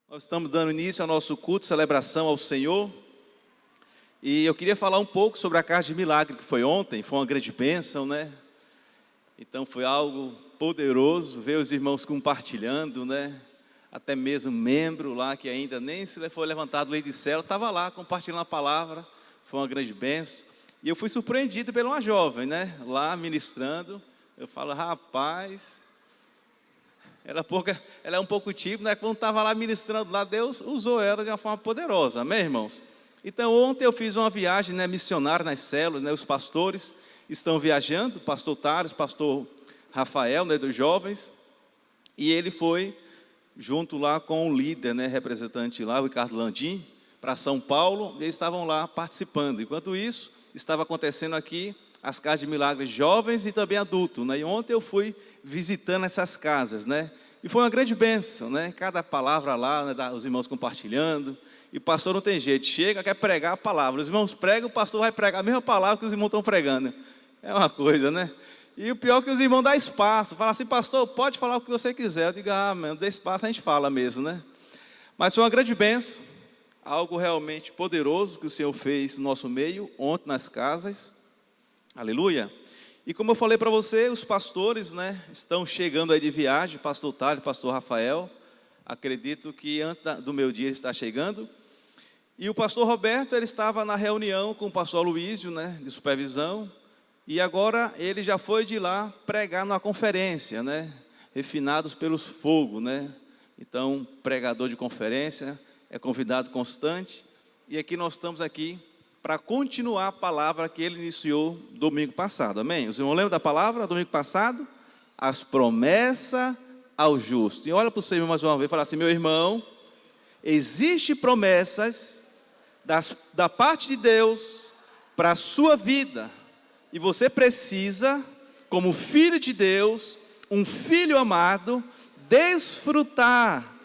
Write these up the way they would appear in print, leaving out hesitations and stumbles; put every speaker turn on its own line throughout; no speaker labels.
Nós estamos dando início ao nosso culto, celebração ao Senhor. E eu queria falar um pouco sobre a Casa de Milagre que foi ontem. Foi uma grande bênção, né? Então foi algo poderoso ver os irmãos compartilhando, né? Até mesmo membro lá que ainda nem se foi levantado lei de céu, estava lá compartilhando a palavra. Foi uma grande bênção. E eu fui surpreendido por uma jovem, né? Lá ministrando. Eu falo, rapaz... Ela é um pouco tímida, né? Quando estava lá ministrando lá, Deus usou ela de uma forma poderosa, amém, irmãos? Então, ontem eu fiz uma viagem, né, missionária nas células, né? Os pastores estão viajando, o pastor Tárcio, o pastor Rafael, né, dos jovens, e ele foi junto lá com o líder, né, representante lá, o Ricardo Landim, para São Paulo, e eles estavam lá participando. Enquanto isso, estava acontecendo aqui as casas de milagres jovens e também adultos, né? E ontem eu fui visitando essas casas, né? E foi uma grande bênção, né? Cada palavra lá, né? Os irmãos compartilhando. E o pastor não tem jeito, chega, quer pregar a palavra. Os irmãos pregam, o pastor vai pregar a mesma palavra que os irmãos estão pregando. É uma coisa, né? E o pior é que os irmãos dão espaço. Fala assim, pastor, pode falar o que você quiser. Eu digo, mano, dê espaço, a gente fala mesmo, né? Mas foi uma grande bênção, algo realmente poderoso que o Senhor fez no nosso meio, ontem nas casas. Aleluia. E como eu falei para você, os pastores, né, estão chegando aí de viagem, pastor Tálio, pastor Rafael, acredito que antes do meu dia ele está chegando, e o pastor Roberto, ele estava na reunião com o pastor Aloísio, né, de supervisão, e agora ele já foi de lá pregar numa conferência, né, refinados pelos fogos, né, então pregador de conferência, é convidado constante, e aqui nós estamos aqui, para continuar a palavra que ele iniciou domingo passado, amém? Os irmãos lembram da palavra domingo passado? As promessas ao justo. E olha para o seu irmão mais uma vez e fala assim, meu irmão, existem promessas da parte de Deus para a sua vida. E você precisa, como filho de Deus, um filho amado, desfrutar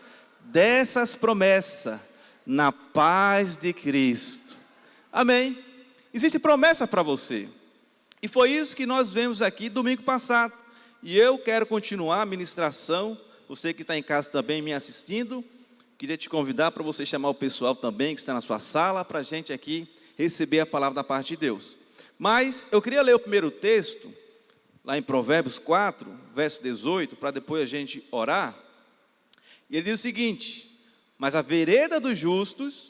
dessas promessas na paz de Cristo. Amém? Existe promessa para você. E foi isso que nós vemos aqui domingo passado. E eu quero continuar a ministração. Você que está em casa também me assistindo, queria te convidar para você chamar o pessoal também que está na sua sala, para a gente aqui receber a palavra da parte de Deus. Mas eu queria ler o primeiro texto, lá em Provérbios 4, verso 18, para depois a gente orar. E ele diz o seguinte, mas a vereda dos justos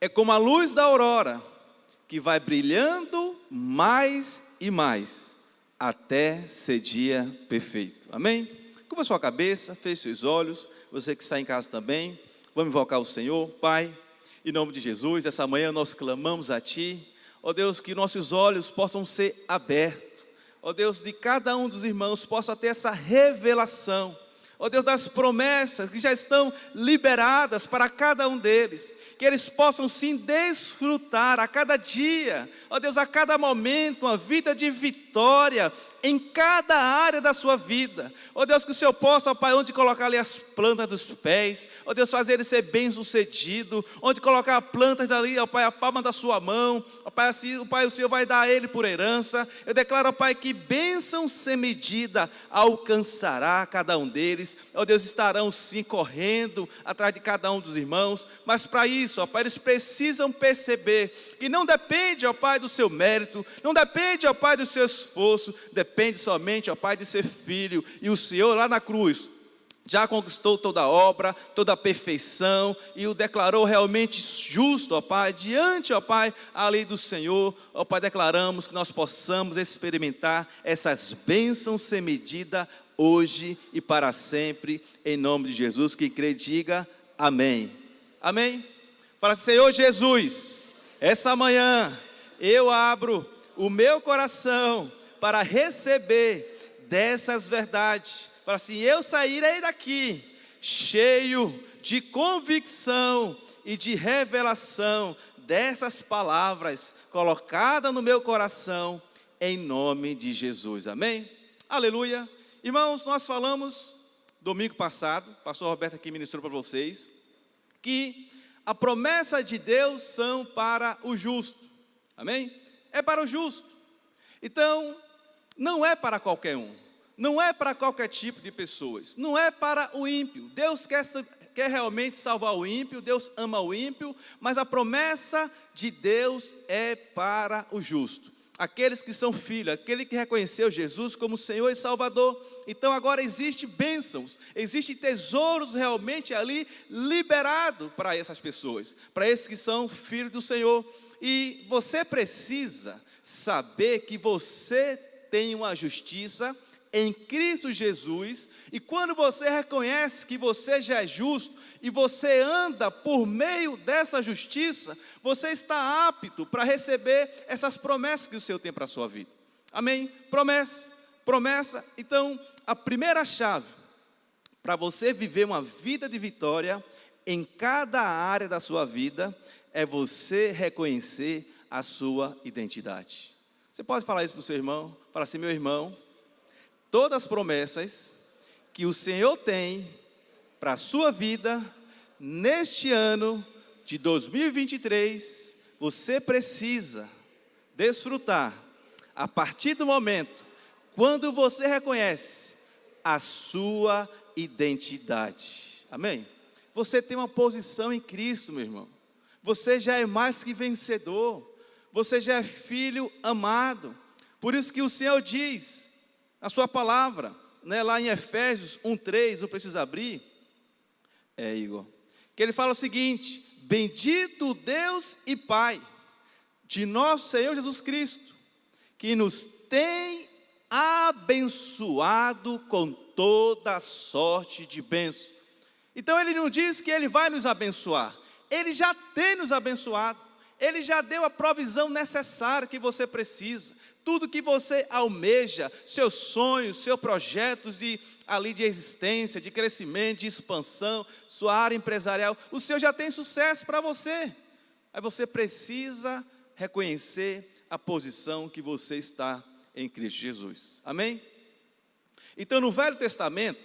é como a luz da aurora, que vai brilhando mais e mais, até ser dia perfeito. Amém? Curva sua cabeça, feche seus olhos, você que está em casa também, vamos invocar o Senhor. Pai, em nome de Jesus, essa manhã nós clamamos a Ti, ó Deus, que nossos olhos possam ser abertos, ó Deus, de cada um dos irmãos possa ter essa revelação, ó Deus, das promessas que já estão liberadas para cada um deles, que eles possam sim desfrutar a cada dia, ó Deus, a cada momento, uma vida de vitória em cada área da sua vida, ó Deus, que o Senhor possa, ó Pai, onde colocar ali as plantas dos pés, ó Deus, fazer ele ser bem sucedido, onde colocar a planta dali, ó Pai, a palma da sua mão, ó Pai, assim, ó Pai, o Senhor vai dar a ele por herança. Eu declaro, ó Pai, que bênção sem medida alcançará cada um deles, ó Deus, estarão sim correndo atrás de cada um dos irmãos, mas para isso, ó Pai, eles precisam perceber que não depende, ó Pai, do seu mérito, não depende, ó Pai, do seu esforço, depende somente, ó Pai, de ser filho, e o Senhor lá na cruz já conquistou toda a obra, toda a perfeição, e o declarou realmente justo, ó Pai, diante, ó Pai, a lei do Senhor. Ó Pai, declaramos que nós possamos experimentar essas bênçãos sem medida, hoje e para sempre, em nome de Jesus. Quem crê, diga amém. Amém? Fala assim, Senhor Jesus, essa manhã eu abro o meu coração para receber dessas verdades. Fala assim, eu sairei daqui cheio de convicção e de revelação dessas palavras colocadas no meu coração, em nome de Jesus. Amém? Aleluia. Irmãos, nós falamos domingo passado, o pastor Roberto aqui ministrou para vocês, que a promessa de Deus são para o justo. Amém? É para o justo. Então, não é para qualquer um. Não é para qualquer tipo de pessoas, não é para o ímpio. Deus quer quer realmente salvar o ímpio, Deus ama o ímpio, mas a promessa de Deus é para o justo. Aqueles que são filhos, aquele que reconheceu Jesus como Senhor e Salvador. Então agora existe bênçãos, existem tesouros realmente ali liberados para essas pessoas, para esses que são filhos do Senhor. E você precisa saber que você tem uma justiça em Cristo Jesus, e quando você reconhece que você já é justo, e você anda por meio dessa justiça, você está apto para receber essas promessas que o Senhor tem para a sua vida. Amém? Promessa. Então, a primeira chave para você viver uma vida de vitória em cada área da sua vida é você reconhecer a sua identidade. Você pode falar isso para o seu irmão? Fala assim: meu irmão, todas as promessas que o Senhor tem para a sua vida, neste ano de 2023, você precisa desfrutar, a partir do momento, quando você reconhece a sua identidade. Amém? Você tem uma posição em Cristo, meu irmão. Você já é mais que vencedor. Você já é filho amado. Por isso que o Senhor diz, a sua palavra, né, lá em Efésios 1:3, não precisa abrir, Igor, que ele fala o seguinte: bendito Deus e Pai de nosso Senhor Jesus Cristo, que nos tem abençoado com toda sorte de bênção. Então ele não diz que ele vai nos abençoar, ele já tem nos abençoado, ele já deu a provisão necessária que você precisa. Tudo que você almeja, seus sonhos, seus projetos de existência, de crescimento, de expansão, sua área empresarial, o Senhor já tem sucesso para você. Aí você precisa reconhecer a posição que você está em Cristo Jesus. Amém? Então, no Velho Testamento,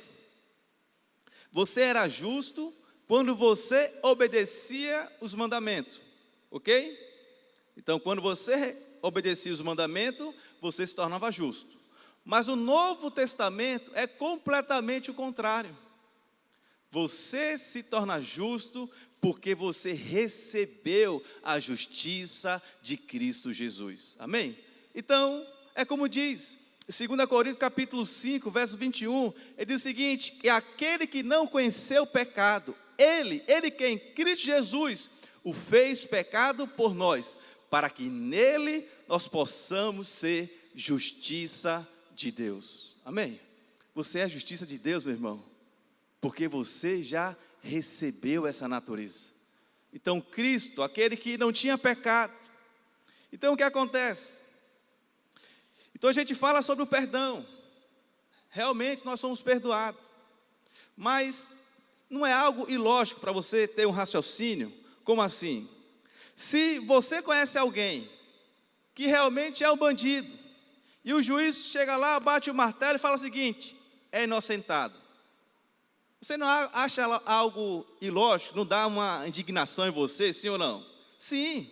você era justo quando você obedecia os mandamentos, ok? Então, quando você obedecia os mandamentos, você se tornava justo. Mas o Novo Testamento é completamente o contrário. Você se torna justo porque você recebeu a justiça de Cristo Jesus. Amém? Então, é como diz, 2 Coríntios capítulo 5, verso 21, ele diz o seguinte: que aquele que não conheceu o pecado, ele que em Cristo Jesus o fez pecado por nós, para que nele nós possamos ser justiça de Deus. Amém? Você é a justiça de Deus, meu irmão, porque você já recebeu essa natureza. Então Cristo, aquele que não tinha pecado. Então o que acontece? Então a gente fala sobre o perdão. Realmente nós somos perdoados. Mas não é algo ilógico para você ter um raciocínio? Como assim? Se você conhece alguém que realmente é um bandido, e o juiz chega lá, bate o martelo e fala o seguinte: é inocentado. Você não acha algo ilógico? Não dá uma indignação em você, sim ou não? Sim.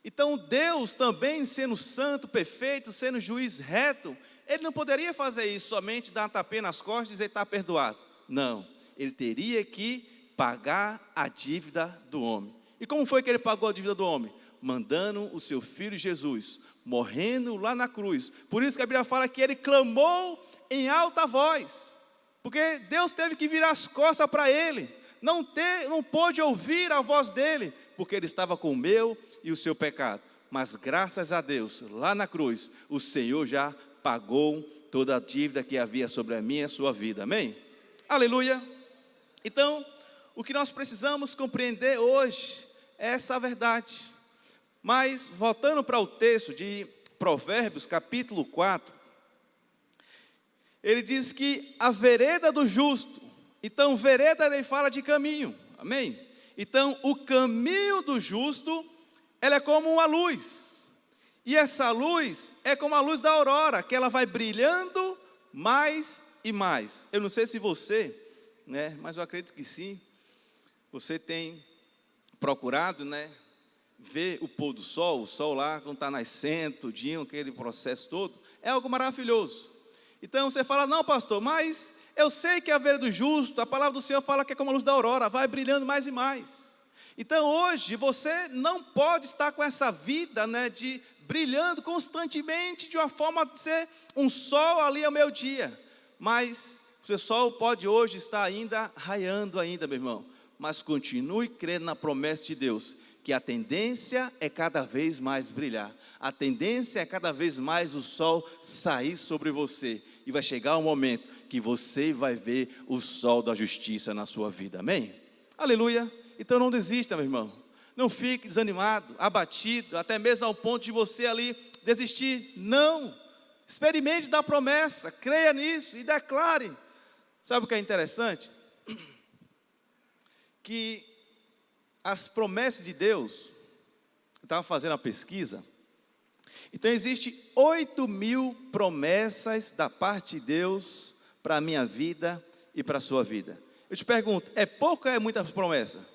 Então Deus também, sendo santo, perfeito, sendo juiz reto, Ele não poderia fazer isso somente, dar uma tapinha nas costas e dizer está perdoado. Não, Ele teria que pagar a dívida do homem. E como foi que Ele pagou a dívida do homem? Mandando o seu Filho Jesus, morrendo lá na cruz. Por isso que a Bíblia fala que Ele clamou em alta voz, porque Deus teve que virar as costas para Ele, não pôde ouvir a voz dEle, porque Ele estava com o meu e o seu pecado. Mas graças a Deus, lá na cruz, o Senhor já pagou toda a dívida que havia sobre a minha e a sua vida. Amém? Aleluia! Então, o que nós precisamos compreender hoje é essa verdade. Mas, voltando para o texto de Provérbios, capítulo 4, ele diz que a vereda do justo, então vereda ele fala de caminho, amém? Então, o caminho do justo, ela é como uma luz, e essa luz é como a luz da aurora, que ela vai brilhando mais e mais. Eu não sei se você, né, mas eu acredito que sim, você tem procurado, né, ver o pôr do sol, o sol lá, quando está nascendo, tudinho, aquele processo todo, é algo maravilhoso. Então você fala: não, pastor, mas eu sei que a vida do justo, a palavra do Senhor fala que é como a luz da aurora, vai brilhando mais e mais. Então hoje você não pode estar com essa vida, né, de brilhando constantemente de uma forma de ser um sol ali ao meio-dia. Mas o seu sol pode hoje estar ainda raiando ainda, meu irmão. Mas continue crendo na promessa de Deus, que a tendência é cada vez mais brilhar. A tendência é cada vez mais o sol sair sobre você. E vai chegar um momento que você vai ver o sol da justiça na sua vida. Amém? Aleluia. Então não desista, meu irmão. Não fique desanimado, abatido, até mesmo ao ponto de você ali desistir. Não. Experimente da promessa, creia nisso e declare. Sabe o que é interessante? Que as promessas de Deus, eu estava fazendo a pesquisa, então existe 8.000 promessas da parte de Deus para a minha vida e para a sua vida. Eu te pergunto, é pouca ou é muita promessa?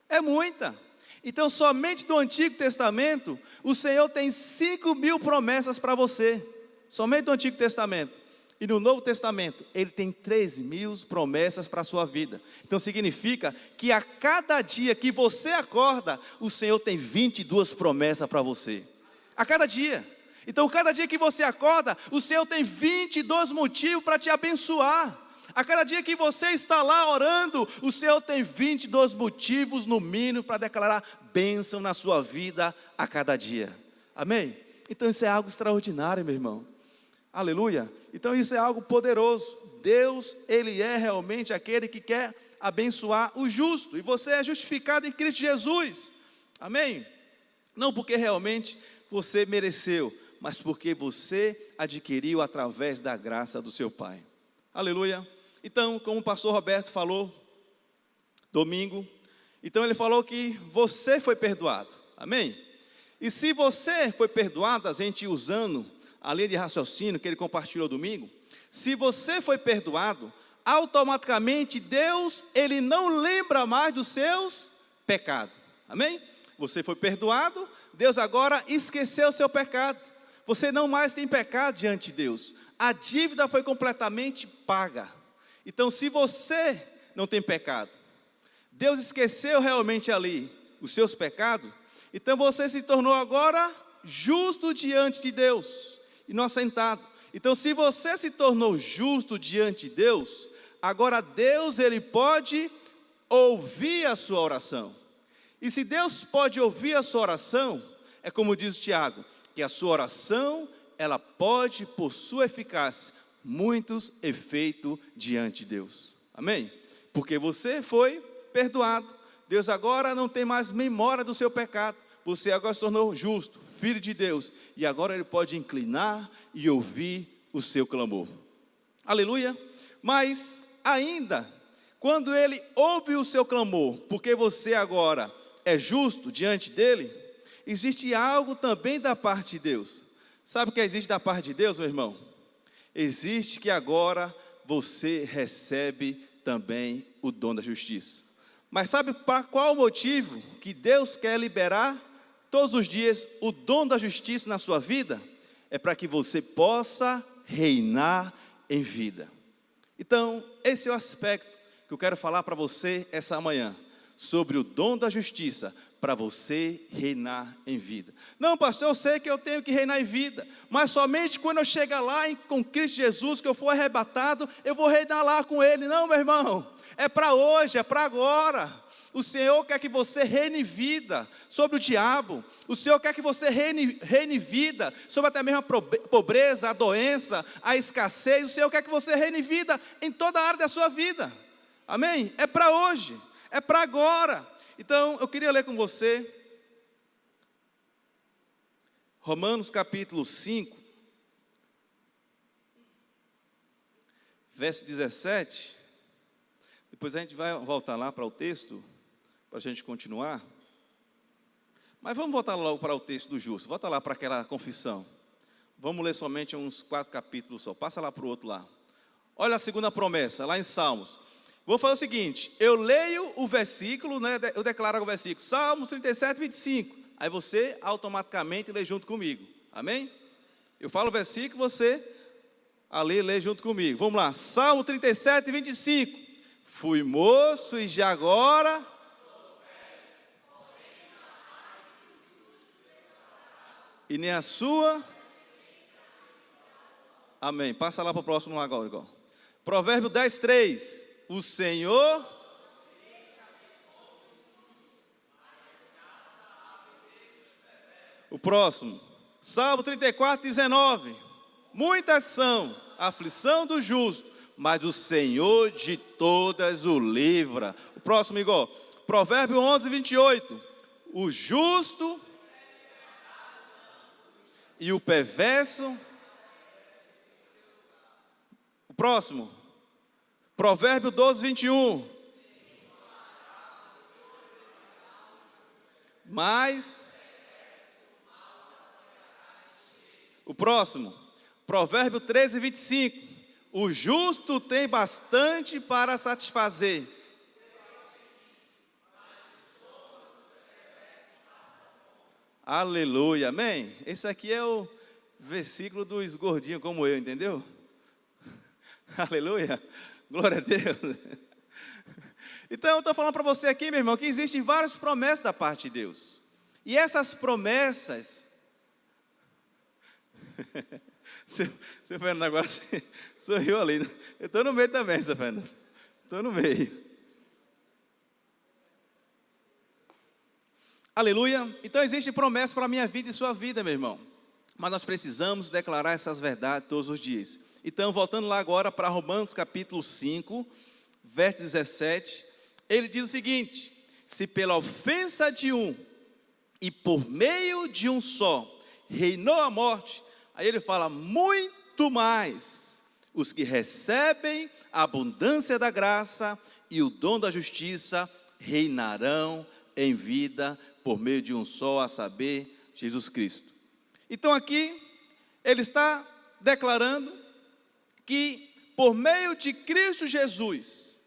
É muita. Então somente do Antigo Testamento, o Senhor tem 5.000 promessas para você, somente do Antigo Testamento. E no Novo Testamento, Ele tem 3.000 promessas para a sua vida. Então significa que a cada dia que você acorda, o Senhor tem 22 promessas para você. A cada dia. Então cada dia que você acorda, o Senhor tem 22 motivos para te abençoar. A cada dia que você está lá orando, o Senhor tem 22 motivos no mínimo para declarar bênção na sua vida a cada dia. Amém? Então isso é algo extraordinário, meu irmão. Aleluia. Então isso é algo poderoso. Deus, Ele é realmente aquele que quer abençoar o justo. E você é justificado em Cristo Jesus. Amém? Não porque realmente você mereceu, mas porque você adquiriu através da graça do seu Pai. Aleluia. Então, como o pastor Roberto falou, domingo, então ele falou que você foi perdoado. Amém? E se você foi perdoado, a gente usando a linha de raciocínio que ele compartilhou domingo, se você foi perdoado, automaticamente Deus, Ele não lembra mais dos seus pecados. Amém? Você foi perdoado, Deus agora esqueceu o seu pecado. Você não mais tem pecado diante de Deus. A dívida foi completamente paga. Então se você não tem pecado, Deus esqueceu realmente ali os seus pecados, então você se tornou agora justo diante de Deus, inocentado. Então se você se tornou justo diante de Deus, agora Deus, Ele pode ouvir a sua oração. E se Deus pode ouvir a sua oração, é como diz o Tiago, que a sua oração, ela pode, por sua eficácia, muitos efeitos diante de Deus. Amém? Porque você foi perdoado. Deus agora não tem mais memória do seu pecado. Você agora se tornou justo, filho de Deus. E agora Ele pode inclinar e ouvir o seu clamor. Aleluia. Mas ainda, quando Ele ouve o seu clamor, porque você agora é justo diante dEle, existe algo também da parte de Deus. Sabe o que existe da parte de Deus, meu irmão? Existe que agora você recebe também o dom da justiça. Mas sabe para qual motivo que Deus quer liberar todos os dias o dom da justiça na sua vida? É para que você possa reinar em vida. Então, esse é o aspecto que eu quero falar para você essa manhã, sobre o dom da justiça, para você reinar em vida. Não, pastor, eu sei que eu tenho que reinar em vida, mas somente quando eu chegar lá com Cristo Jesus, que eu for arrebatado, eu vou reinar lá com Ele. Não, meu irmão, é para hoje, é para agora. O Senhor quer que você reine vida sobre o diabo. O Senhor quer que você reine vida sobre até mesmo a pobreza, a doença, a escassez. O Senhor quer que você reine vida em toda a área da sua vida. Amém? É para hoje, é para agora. Então, eu queria ler com você Romanos capítulo 5, verso 17. Depois a gente vai voltar lá para o texto, para a gente continuar. Mas vamos voltar logo para o texto do justo. Volta lá para aquela confissão. Vamos ler somente uns 4 capítulos só. Passa lá para o outro lá. Olha a segunda promessa, lá em Salmos. Vou fazer o seguinte, eu leio o versículo, né, eu declaro o versículo, Salmos 37, 25. Aí você automaticamente lê junto comigo, amém? Eu falo o versículo, você Ali, lê junto comigo. Vamos lá. Salmo 37, 25. Fui moço e já agora... E nem a sua... Amém. Passa lá para o próximo lá agora, igual. Provérbio 10, 3. O Senhor... O próximo. Salmo 34, 19. Muitas são a aflição do justo, mas o Senhor de todas o livra. O próximo igual. Provérbio 11, 28. O justo e o perverso. O próximo. Provérbio 12, 21. Mas... O próximo, Provérbio 13, 25. O justo tem bastante para satisfazer. Aleluia, amém? Esse aqui é o versículo dos gordinhos como eu, entendeu? Aleluia, glória a Deus. Então eu estou falando para você aqui, meu irmão, que existem várias promessas da parte de Deus. E essas promessas... Seu Fernando agora sorriu ali, né? Eu estou no meio também, seu Fernando. Estou no meio. Aleluia. Então existe promessa para a minha vida e sua vida, meu irmão. Mas nós precisamos declarar essas verdades todos os dias. Então, voltando lá agora para Romanos capítulo 5, verso 17. Ele diz o seguinte: se pela ofensa de um e por meio de um só reinou a morte, aí ele fala, muito mais os que recebem a abundância da graça e o dom da justiça reinarão em vida por meio de um só, a saber, Jesus Cristo. Então aqui, ele está declarando que por meio de Cristo Jesus,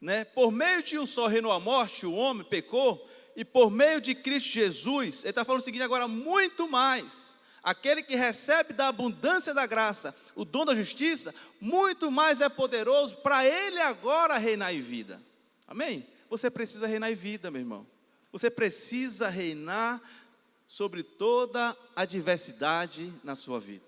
né, por meio de um só reinou a morte, o homem pecou, e por meio de Cristo Jesus, ele está falando o seguinte agora, muito mais. Aquele que recebe da abundância da graça o dom da justiça, muito mais é poderoso para ele agora reinar em vida. Amém? Você precisa reinar em vida, meu irmão. Você precisa reinar sobre toda a adversidade na sua vida.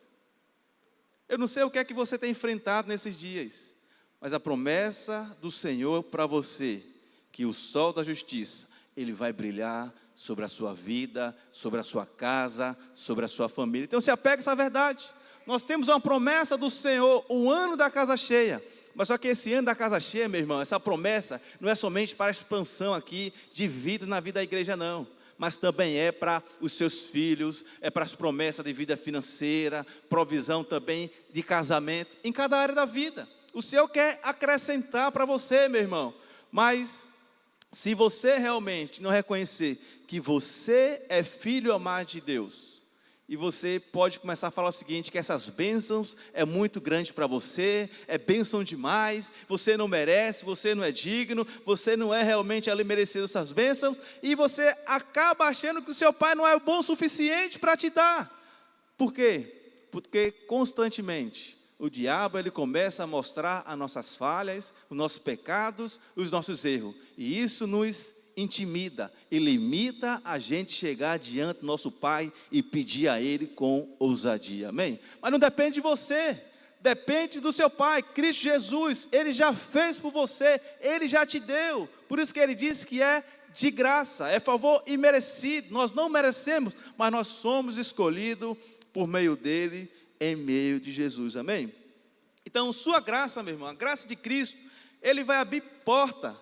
Eu não sei o que é que você tem enfrentado nesses dias, mas a promessa do Senhor para você, que o sol da justiça, ele vai brilhar sobre a sua vida, sobre a sua casa, sobre a sua família. Então se apega a essa verdade. Nós temos uma promessa do Senhor, o ano da casa cheia. Mas só que esse ano da casa cheia, meu irmão, essa promessa não é somente para a expansão aqui de vida na vida da igreja, não. Mas também é para os seus filhos, é para as promessas de vida financeira, provisão também de casamento, em cada área da vida. O Senhor quer acrescentar para você, meu irmão. Mas se você realmente não reconhecer que você é filho amado de Deus, e você pode começar a falar o seguinte, que essas bênçãos é muito grande para você, é bênção demais, você não merece, você não é digno, você não é realmente ali merecido essas bênçãos, e você acaba achando que o seu pai não é bom o suficiente para te dar. Por quê? Porque constantemente o diabo ele começa a mostrar as nossas falhas, os nossos pecados, os nossos erros, e isso nos intimida e limita a gente chegar diante do nosso Pai e pedir a Ele com ousadia, amém? Mas não depende de você, depende do seu Pai, Cristo Jesus. Ele já fez por você, Ele já te deu, por isso que Ele disse que é de graça, é favor imerecido. Nós não merecemos, mas nós somos escolhidos por meio dEle, em meio de Jesus, amém? Então sua graça, meu irmão, a graça de Cristo, Ele vai abrir porta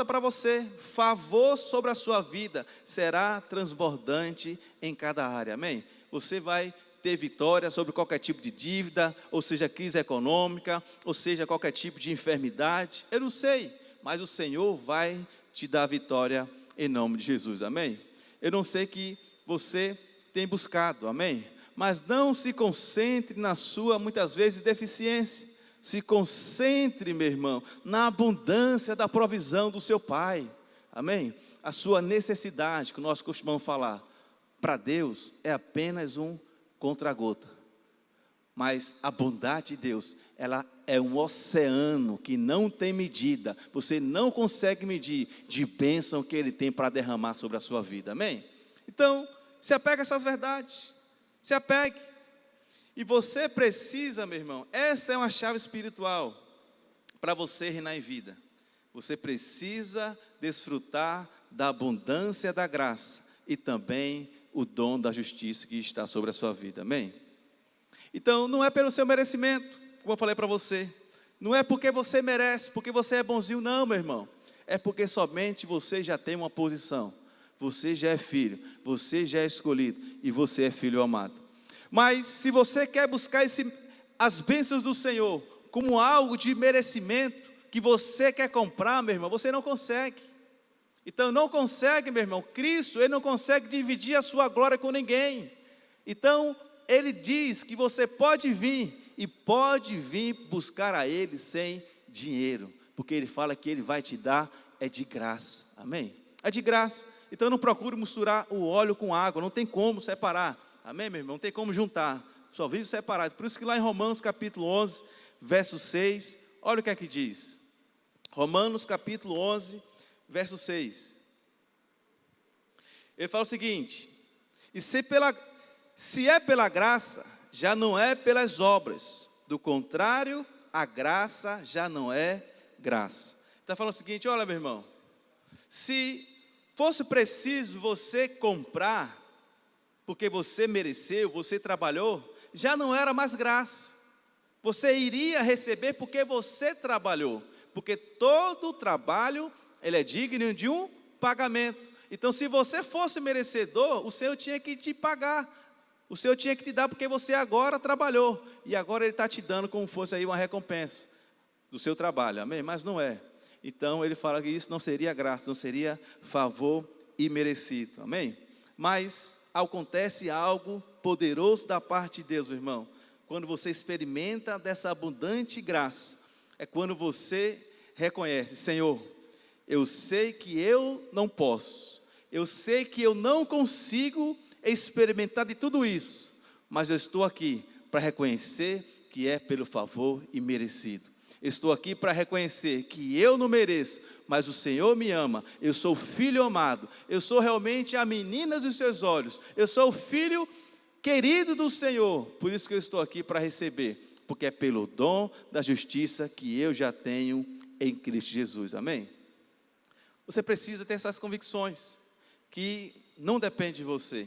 para você, favor sobre a sua vida, será transbordante em cada área, amém? Você vai ter vitória sobre qualquer tipo de dívida, ou seja, crise econômica, ou seja, qualquer tipo de enfermidade, eu não sei, mas o Senhor vai te dar vitória em nome de Jesus, amém? Eu não sei que você tem buscado, amém? Mas não se concentre na sua, muitas vezes, deficiência. Se concentre, meu irmão, na abundância da provisão do seu Pai, amém? A sua necessidade, que nós costumamos falar, para Deus é apenas um contra-gota. Mas a bondade de Deus, ela é um oceano que não tem medida. Você não consegue medir de bênção que Ele tem para derramar sobre a sua vida, amém? Então, se apegue a essas verdades, se apegue. E você precisa, meu irmão, essa é uma chave espiritual para você reinar em vida. Você precisa desfrutar da abundância da graça e também o dom da justiça que está sobre a sua vida, amém? Então, não é pelo seu merecimento, como eu falei para você. Não é porque você merece, porque você é bonzinho, não, meu irmão. É porque somente você já tem uma posição. Você já é filho, você já é escolhido e você é filho amado. Mas se você quer buscar as bênçãos do Senhor como algo de merecimento que você quer comprar, meu irmão, você não consegue. Então não consegue, meu irmão. Cristo, Ele não consegue dividir a sua glória com ninguém. Então Ele diz que você pode vir e pode vir buscar a Ele sem dinheiro, porque Ele fala que Ele vai te dar é de graça, amém? É de graça. Então não procure misturar o óleo com água, não tem como separar, amém, meu irmão? Não tem como juntar, só vive separado. Por isso que lá em Romanos capítulo 11, verso 6, olha o que é que diz. Romanos capítulo 11, verso 6. Ele fala o seguinte: e se é pela graça, já não é pelas obras. Do contrário, a graça já não é graça. Está falando o seguinte: olha, meu irmão, se fosse preciso você comprar, porque você mereceu, você trabalhou, já não era mais graça. Você iria receber porque você trabalhou. Porque todo trabalho, ele é digno de um pagamento. Então, se você fosse merecedor, o Senhor tinha que te pagar. O Senhor tinha que te dar porque você agora trabalhou. E agora Ele está te dando como fosse aí uma recompensa do seu trabalho, amém? Mas não é. Então Ele fala que isso não seria graça, não seria favor imerecido, amém? Mas acontece algo poderoso da parte de Deus, meu irmão. Quando você experimenta dessa abundante graça, é quando você reconhece: Senhor, eu sei que eu não posso, eu sei que eu não consigo experimentar de tudo isso, mas eu estou aqui para reconhecer que é pelo favor imerecido. Estou aqui para reconhecer que eu não mereço, mas o Senhor me ama. Eu sou filho amado, eu sou realmente a menina dos seus olhos, eu sou o filho querido do Senhor. Por isso que eu estou aqui para receber, porque é pelo dom da justiça que eu já tenho em Cristo Jesus, amém? Você precisa ter essas convicções, que não depende de você,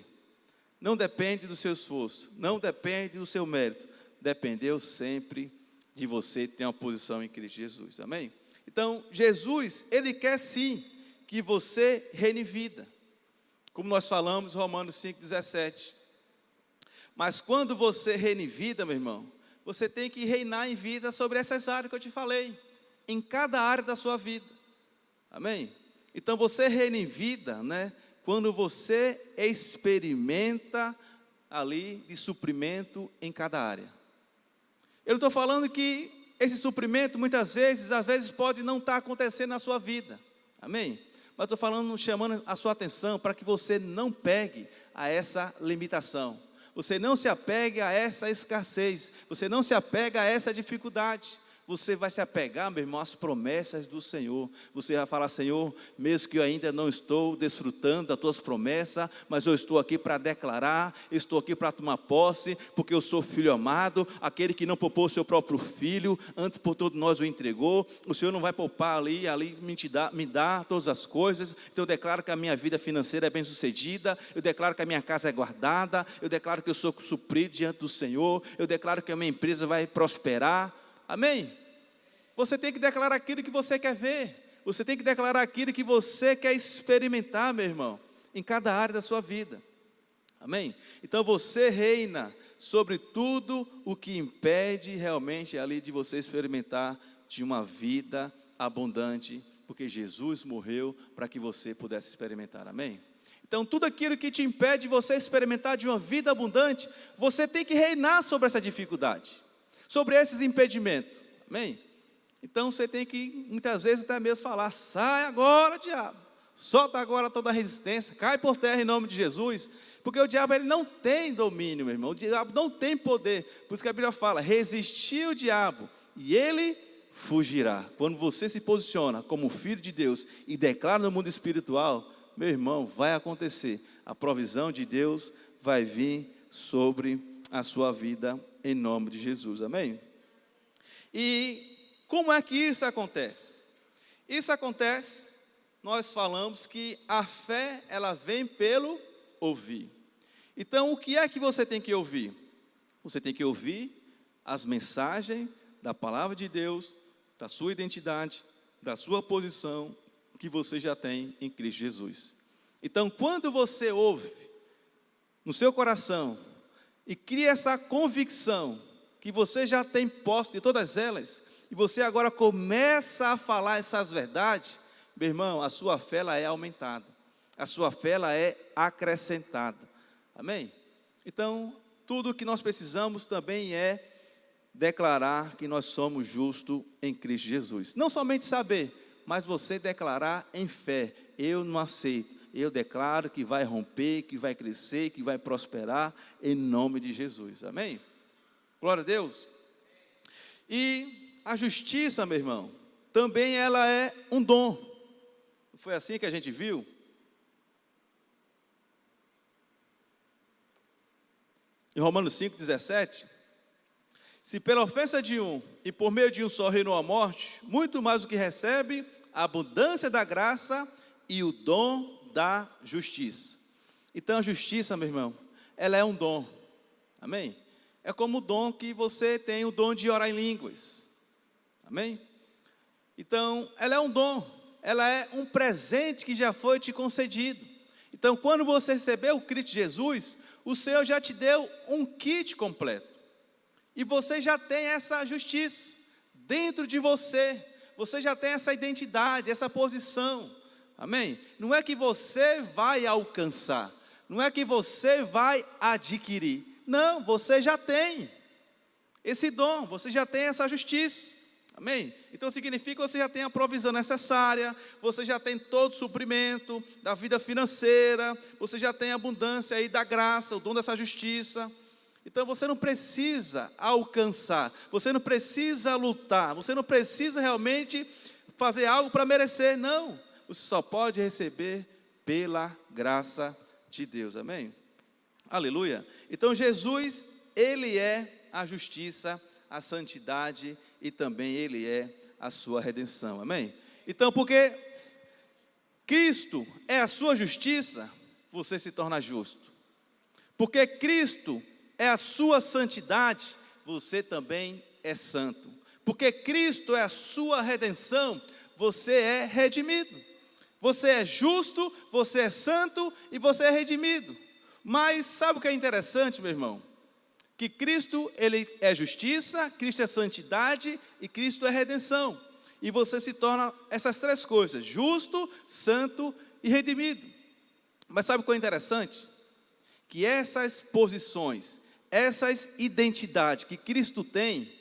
não depende do seu esforço, não depende do seu mérito, dependeu sempre de você ter uma posição em Cristo Jesus, amém? Então, Jesus, Ele quer sim que você reine vida, como nós falamos em Romanos 5,17, mas quando você reine vida, meu irmão, você tem que reinar em vida sobre essas áreas que eu te falei, em cada área da sua vida, amém? Então, você reina em vida, né? Quando você experimenta ali de suprimento em cada área. Eu estou falando que esse suprimento muitas vezes, às vezes pode não estar acontecendo na sua vida, amém? Mas estou falando, chamando a sua atenção para que você não pegue a essa limitação. Você não se apegue a essa escassez, você não se apega a essa dificuldade. Você vai se apegar, meu irmão, às promessas do Senhor. Você vai falar: Senhor, mesmo que eu ainda não estou desfrutando das tuas promessas, mas eu estou aqui para declarar, eu estou aqui para tomar posse, porque eu sou filho amado, aquele que não poupou o seu próprio filho, antes por todos nós o entregou. O Senhor não vai poupar ali me dá todas as coisas. Então eu declaro que a minha vida financeira é bem sucedida, eu declaro que a minha casa é guardada, eu declaro que eu sou suprido diante do Senhor, eu declaro que a minha empresa vai prosperar, amém? Você tem que declarar aquilo que você quer ver, você tem que declarar aquilo que você quer experimentar, meu irmão, em cada área da sua vida, amém? Então você reina sobre tudo o que impede realmente ali de você experimentar de uma vida abundante, porque Jesus morreu para que você pudesse experimentar, amém? Então tudo aquilo que te impede de você experimentar de uma vida abundante, você tem que reinar sobre essa dificuldade, sobre esses impedimentos, amém? Então você tem que, muitas vezes até mesmo falar: sai agora, diabo, solta agora toda a resistência, cai por terra em nome de Jesus, Porque o diabo ele não tem domínio, meu irmão. O diabo não tem poder. Por isso que a Bíblia fala, resistir o diabo e ele fugirá. Quando você se posiciona como filho de Deus e declara no mundo espiritual, meu irmão, vai acontecer. A provisão de Deus vai vir sobre a sua vida em nome de Jesus. Amém? E como é que isso acontece? Isso acontece, nós falamos que a fé, ela vem pelo ouvir. Então, o que é que você tem que ouvir? Você tem que ouvir as mensagens da palavra de Deus, da sua identidade, da sua posição, que você já tem em Cristo Jesus. Então, quando você ouve no seu coração e cria essa convicção que você já tem posse de todas elas, e você agora começa a falar essas verdades, meu irmão, a sua fé ela é aumentada, a sua fé ela é acrescentada. Amém? Então, tudo o que nós precisamos também é declarar que nós somos justos em Cristo Jesus. Não somente saber, mas você declarar em fé, eu não aceito, eu declaro que vai romper, que vai crescer, que vai prosperar, em nome de Jesus. Amém? Glória a Deus. E a justiça, meu irmão, também ela é um dom. Foi assim que a gente viu? Em Romanos 5,17, se pela ofensa de um e por meio de um só reinou a morte, muito mais o que recebe a abundância da graça e o dom da justiça. Então a justiça, meu irmão, ela é um dom. Amém? É como o dom que você tem, o dom de orar em línguas. Amém? Então, ela é um dom, ela é um presente que já foi te concedido. Então, quando você recebeu o Cristo Jesus, o Senhor já te deu um kit completo. E você já tem essa justiça dentro de você. Você já tem essa identidade, essa posição. Amém? Não é que você vai alcançar, não é que você vai adquirir. Não, você já tem esse dom, você já tem essa justiça. Amém? Então significa que você já tem a provisão necessária, você já tem todo o suprimento da vida financeira, você já tem a abundância aí da graça, o dom dessa justiça. Então você não precisa alcançar, você não precisa lutar, você não precisa realmente fazer algo para merecer, não. Você só pode receber pela graça de Deus. Amém? Aleluia. Então Jesus, ele é a justiça, a santidade e também ele é a sua redenção. Amém? Então, porque Cristo é a sua justiça, você se torna justo. Porque Cristo é a sua santidade, você também é santo. Porque Cristo é a sua redenção, você é redimido. Você é justo, você é santo e você é redimido. Mas sabe o que é interessante, meu irmão? Que Cristo, ele é justiça, Cristo é santidade e Cristo é redenção. E você se torna essas três coisas, justo, santo e redimido. Mas sabe o que é interessante? Que essas posições, essas identidades que Cristo tem,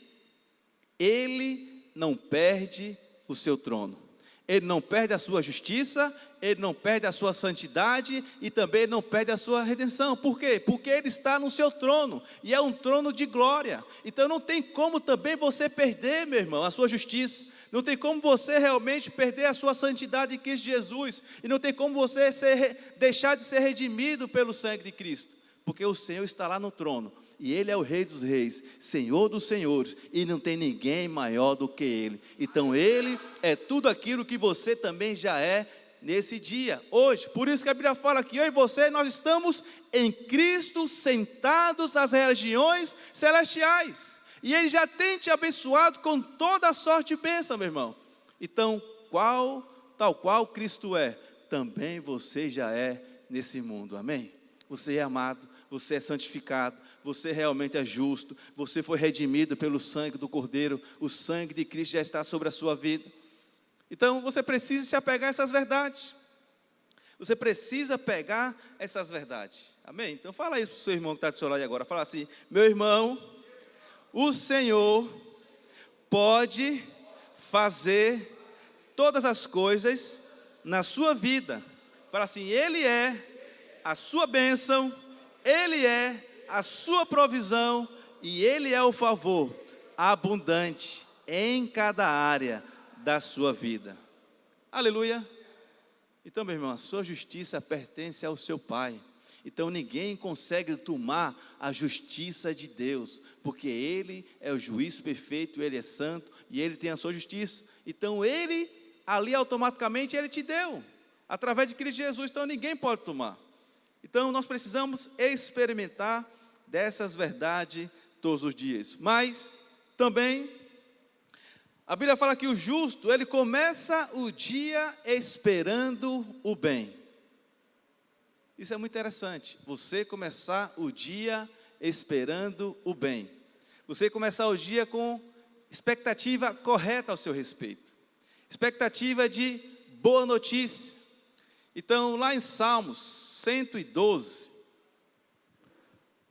ele não perde o seu trono. Ele não perde a sua justiça, ele não perde a sua santidade e também não perde a sua redenção. Por quê? Porque ele está no seu trono e é um trono de glória. Então não tem como também você perder, meu irmão, a sua justiça. Não tem como você realmente perder a sua santidade em Cristo Jesus. E não tem como você deixar de ser redimido pelo sangue de Cristo. Porque o Senhor está lá no trono. E Ele é o Rei dos Reis, Senhor dos Senhores, e não tem ninguém maior do que Ele. Então Ele é tudo aquilo que você também já é nesse dia, hoje. Por isso que a Bíblia fala que eu e você, nós estamos em Cristo, sentados nas regiões celestiais. E Ele já tem te abençoado com toda a sorte e bênção, meu irmão. Então, tal qual Cristo é, também você já é nesse mundo, amém? Você é amado, você é santificado, você realmente é justo, você foi redimido pelo sangue do Cordeiro, o sangue de Cristo já está sobre a sua vida. Então você precisa se apegar a essas verdades, você precisa pegar essas verdades, amém? Então fala isso para o seu irmão que está do seu lado agora, fala assim: meu irmão, o Senhor pode fazer todas as coisas na sua vida. Fala assim: Ele é a sua bênção Ele é a sua provisão e Ele é o favor abundante em cada área da sua vida. Aleluia. Então, meu irmão, a sua justiça pertence ao seu Pai. Então ninguém consegue tomar a justiça de Deus, porque Ele é o juiz perfeito, Ele é santo e Ele tem a sua justiça. Então Ele, ali automaticamente, Ele te deu, através de Cristo Jesus, então ninguém pode tomar. Então nós precisamos experimentar dessas verdades todos os dias. Mas também, a Bíblia fala que o justo, ele começa o dia esperando o bem. Isso é muito interessante, você começar o dia esperando o bem. Você começar o dia com expectativa correta ao seu respeito. Expectativa de boa notícia. Então, lá em Salmos 112,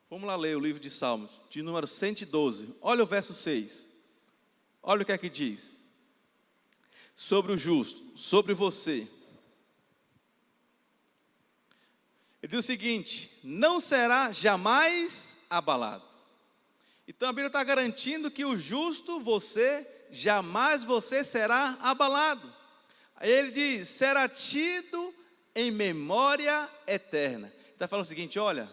vamos lá ler o livro de Salmos, de número 112. Olha o verso 6. Olha o que é que diz. Sobre o justo, sobre você. Ele diz o seguinte: não será jamais abalado. Então a Bíblia está garantindo que o justo, jamais você será abalado. Aí ele diz, será tido em memória eterna. Está falando o seguinte, olha,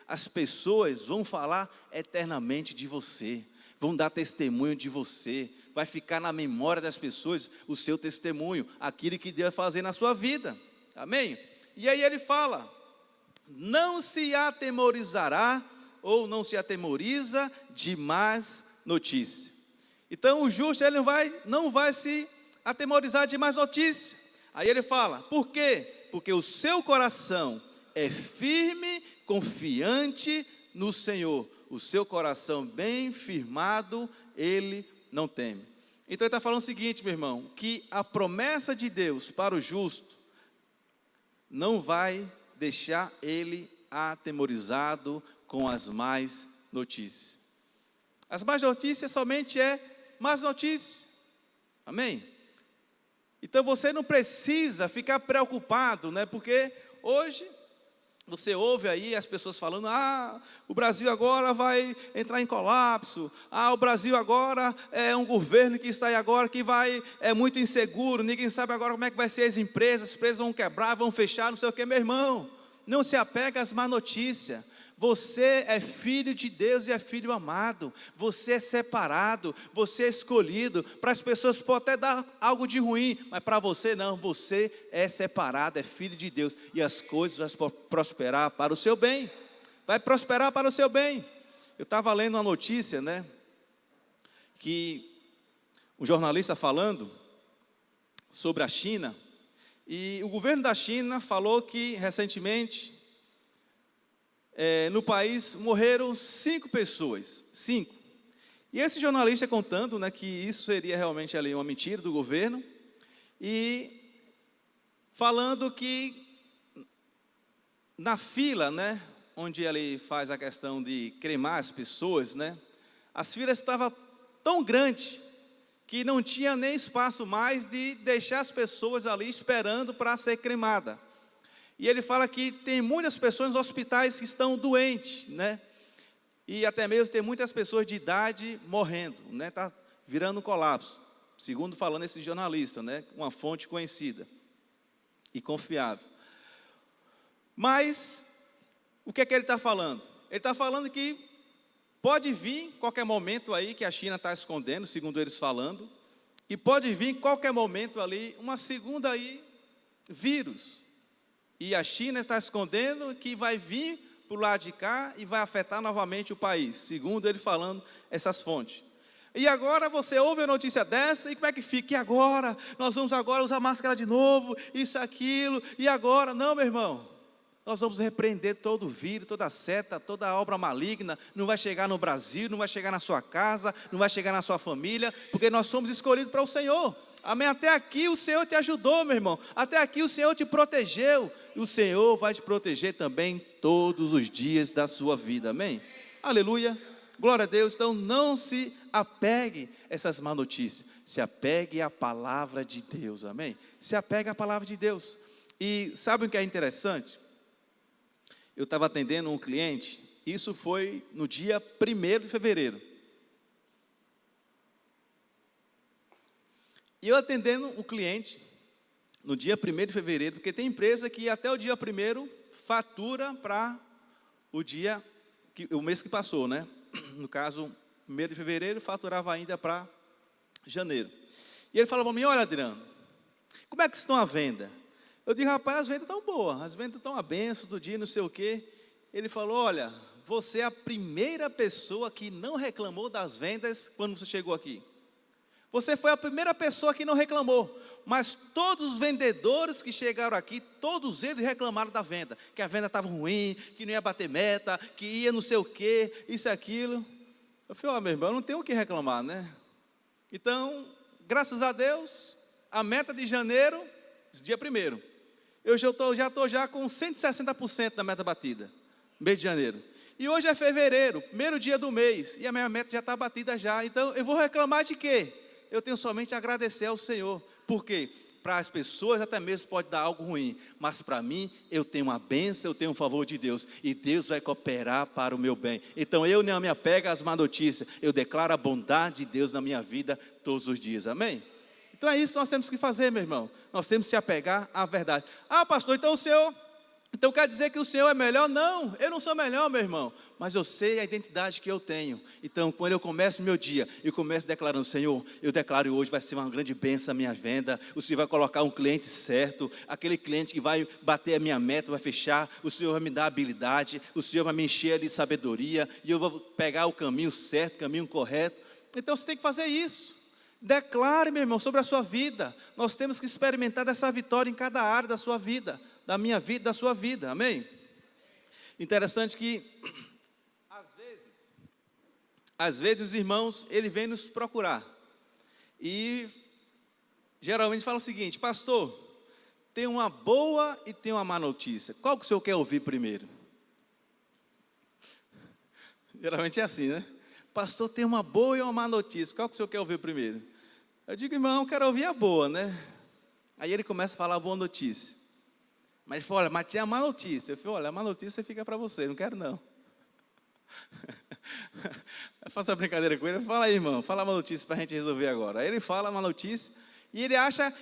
as pessoas vão falar eternamente de você, vão dar testemunho de você, vai ficar na memória das pessoas o seu testemunho, aquilo que Deus vai fazer na sua vida, amém? E aí ele fala, não se atemorizará, ou não se atemoriza de más notícia. Então o justo ele não vai se atemorizar de más notícia. Aí ele fala, por quê? Porque o seu coração é firme, confiante no Senhor. O seu coração bem firmado, ele não teme. Então ele está falando o seguinte, meu irmão, que a promessa de Deus para o justo não vai deixar ele atemorizado com as más notícias. As más notícias somente é más notícias. Amém? Então você não precisa ficar preocupado, né? Porque hoje você ouve aí as pessoas falando, o Brasil agora vai entrar em colapso, o Brasil agora é um governo que está aí agora que é muito inseguro, ninguém sabe agora como é que vai ser as empresas vão quebrar, vão fechar, não sei o que, meu irmão. Não se apega às más notícias. Você é filho de Deus e é filho amado. Você é separado, você é escolhido. Para as pessoas pode até dar algo de ruim, mas para você não. Você é separado, é filho de Deus. E as coisas vão prosperar para o seu bem. Vai prosperar para o seu bem. Eu estava lendo uma notícia, né? Que um jornalista falando sobre a China. E o governo da China falou que recentemente no país morreram 5 pessoas, 5. E esse jornalista contando, né, que isso seria realmente ali uma mentira do governo, e falando que na fila, né, onde ele faz a questão de cremar as pessoas, né, as filas estavam tão grandes que não tinha nem espaço mais de deixar as pessoas ali esperando para ser cremada. E ele fala que tem muitas pessoas nos hospitais que estão doentes, né? E até mesmo tem muitas pessoas de idade morrendo, né? Está virando um colapso, segundo falando esse jornalista, né? Uma fonte conhecida e confiável. Mas, o que é que ele está falando? Ele está falando que pode vir qualquer momento aí que a China está escondendo, segundo eles falando, e pode vir qualquer momento ali uma segunda aí vírus. E a China está escondendo que vai vir para o lado de cá e vai afetar novamente o país, segundo ele falando essas fontes. E agora você ouve a notícia dessa e como é que fica? E agora? Nós vamos agora usar máscara de novo, isso, aquilo, e agora? Não, meu irmão, nós vamos repreender todo o vírus, toda a seta, toda a obra maligna, não vai chegar no Brasil, não vai chegar na sua casa, não vai chegar na sua família, porque nós somos escolhidos para o Senhor. Amém? Até aqui o Senhor te ajudou, meu irmão, até aqui o Senhor te protegeu, e o Senhor vai te proteger também todos os dias da sua vida, amém? Aleluia, glória a Deus. Então não se apegue a essas más notícias, se apegue à palavra de Deus, amém? Se apegue à palavra de Deus. E sabe o que é interessante? eu estava atendendo um cliente, isso foi no dia 1º de fevereiro. E eu atendendo o cliente no dia 1º de fevereiro, porque tem empresa que até o dia 1º fatura para o mês que passou, né? No caso, 1º de fevereiro, faturava ainda para janeiro. E ele falou para mim: olha, Adriano, como é que estão a venda? Eu digo: rapaz, as vendas estão boas, as vendas estão a benção do dia, não sei o quê. Ele falou: olha, você é a primeira pessoa que não reclamou das vendas quando você chegou aqui. Você foi a primeira pessoa que não reclamou, mas todos os vendedores que chegaram aqui, todos eles reclamaram da venda, que a venda estava ruim, que não ia bater meta, que ia não sei o quê, isso e aquilo. Eu falei: ó, meu irmão, eu não tenho o que reclamar, né? Então, graças a Deus, a meta de janeiro, dia 1º, eu já estou com 160% da meta batida, mês de janeiro. E hoje é fevereiro, 1º dia do mês, e a minha meta já está batida já. Então, eu vou reclamar de quê? Eu tenho somente a agradecer ao Senhor. Por quê? Para as pessoas até mesmo pode dar algo ruim, mas para mim, eu tenho uma bênção, eu tenho um favor de Deus, e Deus vai cooperar para o meu bem. Então eu não me apego às má notícias, eu declaro a bondade de Deus na minha vida todos os dias, amém? Então é isso que nós temos que fazer, meu irmão, nós temos que se apegar à verdade. Ah, pastor, então quer dizer que o Senhor é melhor? Não, eu não sou melhor, meu irmão, mas eu sei a identidade que eu tenho. Então, quando eu começo o meu dia, eu começo declarando: Senhor, eu declaro hoje vai ser uma grande bênção a minha venda, o Senhor vai colocar um cliente certo, aquele cliente que vai bater a minha meta, vai fechar, o Senhor vai me dar habilidade, o Senhor vai me encher de sabedoria, e eu vou pegar o caminho certo, o caminho correto. Então você tem que fazer isso. Declare, meu irmão, sobre a sua vida. Nós temos que experimentar dessa vitória em cada área da sua vida, da minha vida, da sua vida, amém? Interessante que às vezes os irmãos, ele vem nos procurar e geralmente fala o seguinte: pastor, tem uma boa e tem uma má notícia, qual que o senhor quer ouvir primeiro? Geralmente é assim, né? Pastor, tem uma boa e uma má notícia, qual que o senhor quer ouvir primeiro? Eu digo: irmão, eu quero ouvir a boa, né? Aí ele começa a falar a boa notícia, mas ele fala: olha, mas tinha a má notícia. Eu falei: olha, a má notícia fica para você, não quero não. Eu faço a brincadeira com ele: fala aí, irmão, fala uma notícia para a gente resolver agora. Aí ele fala uma notícia e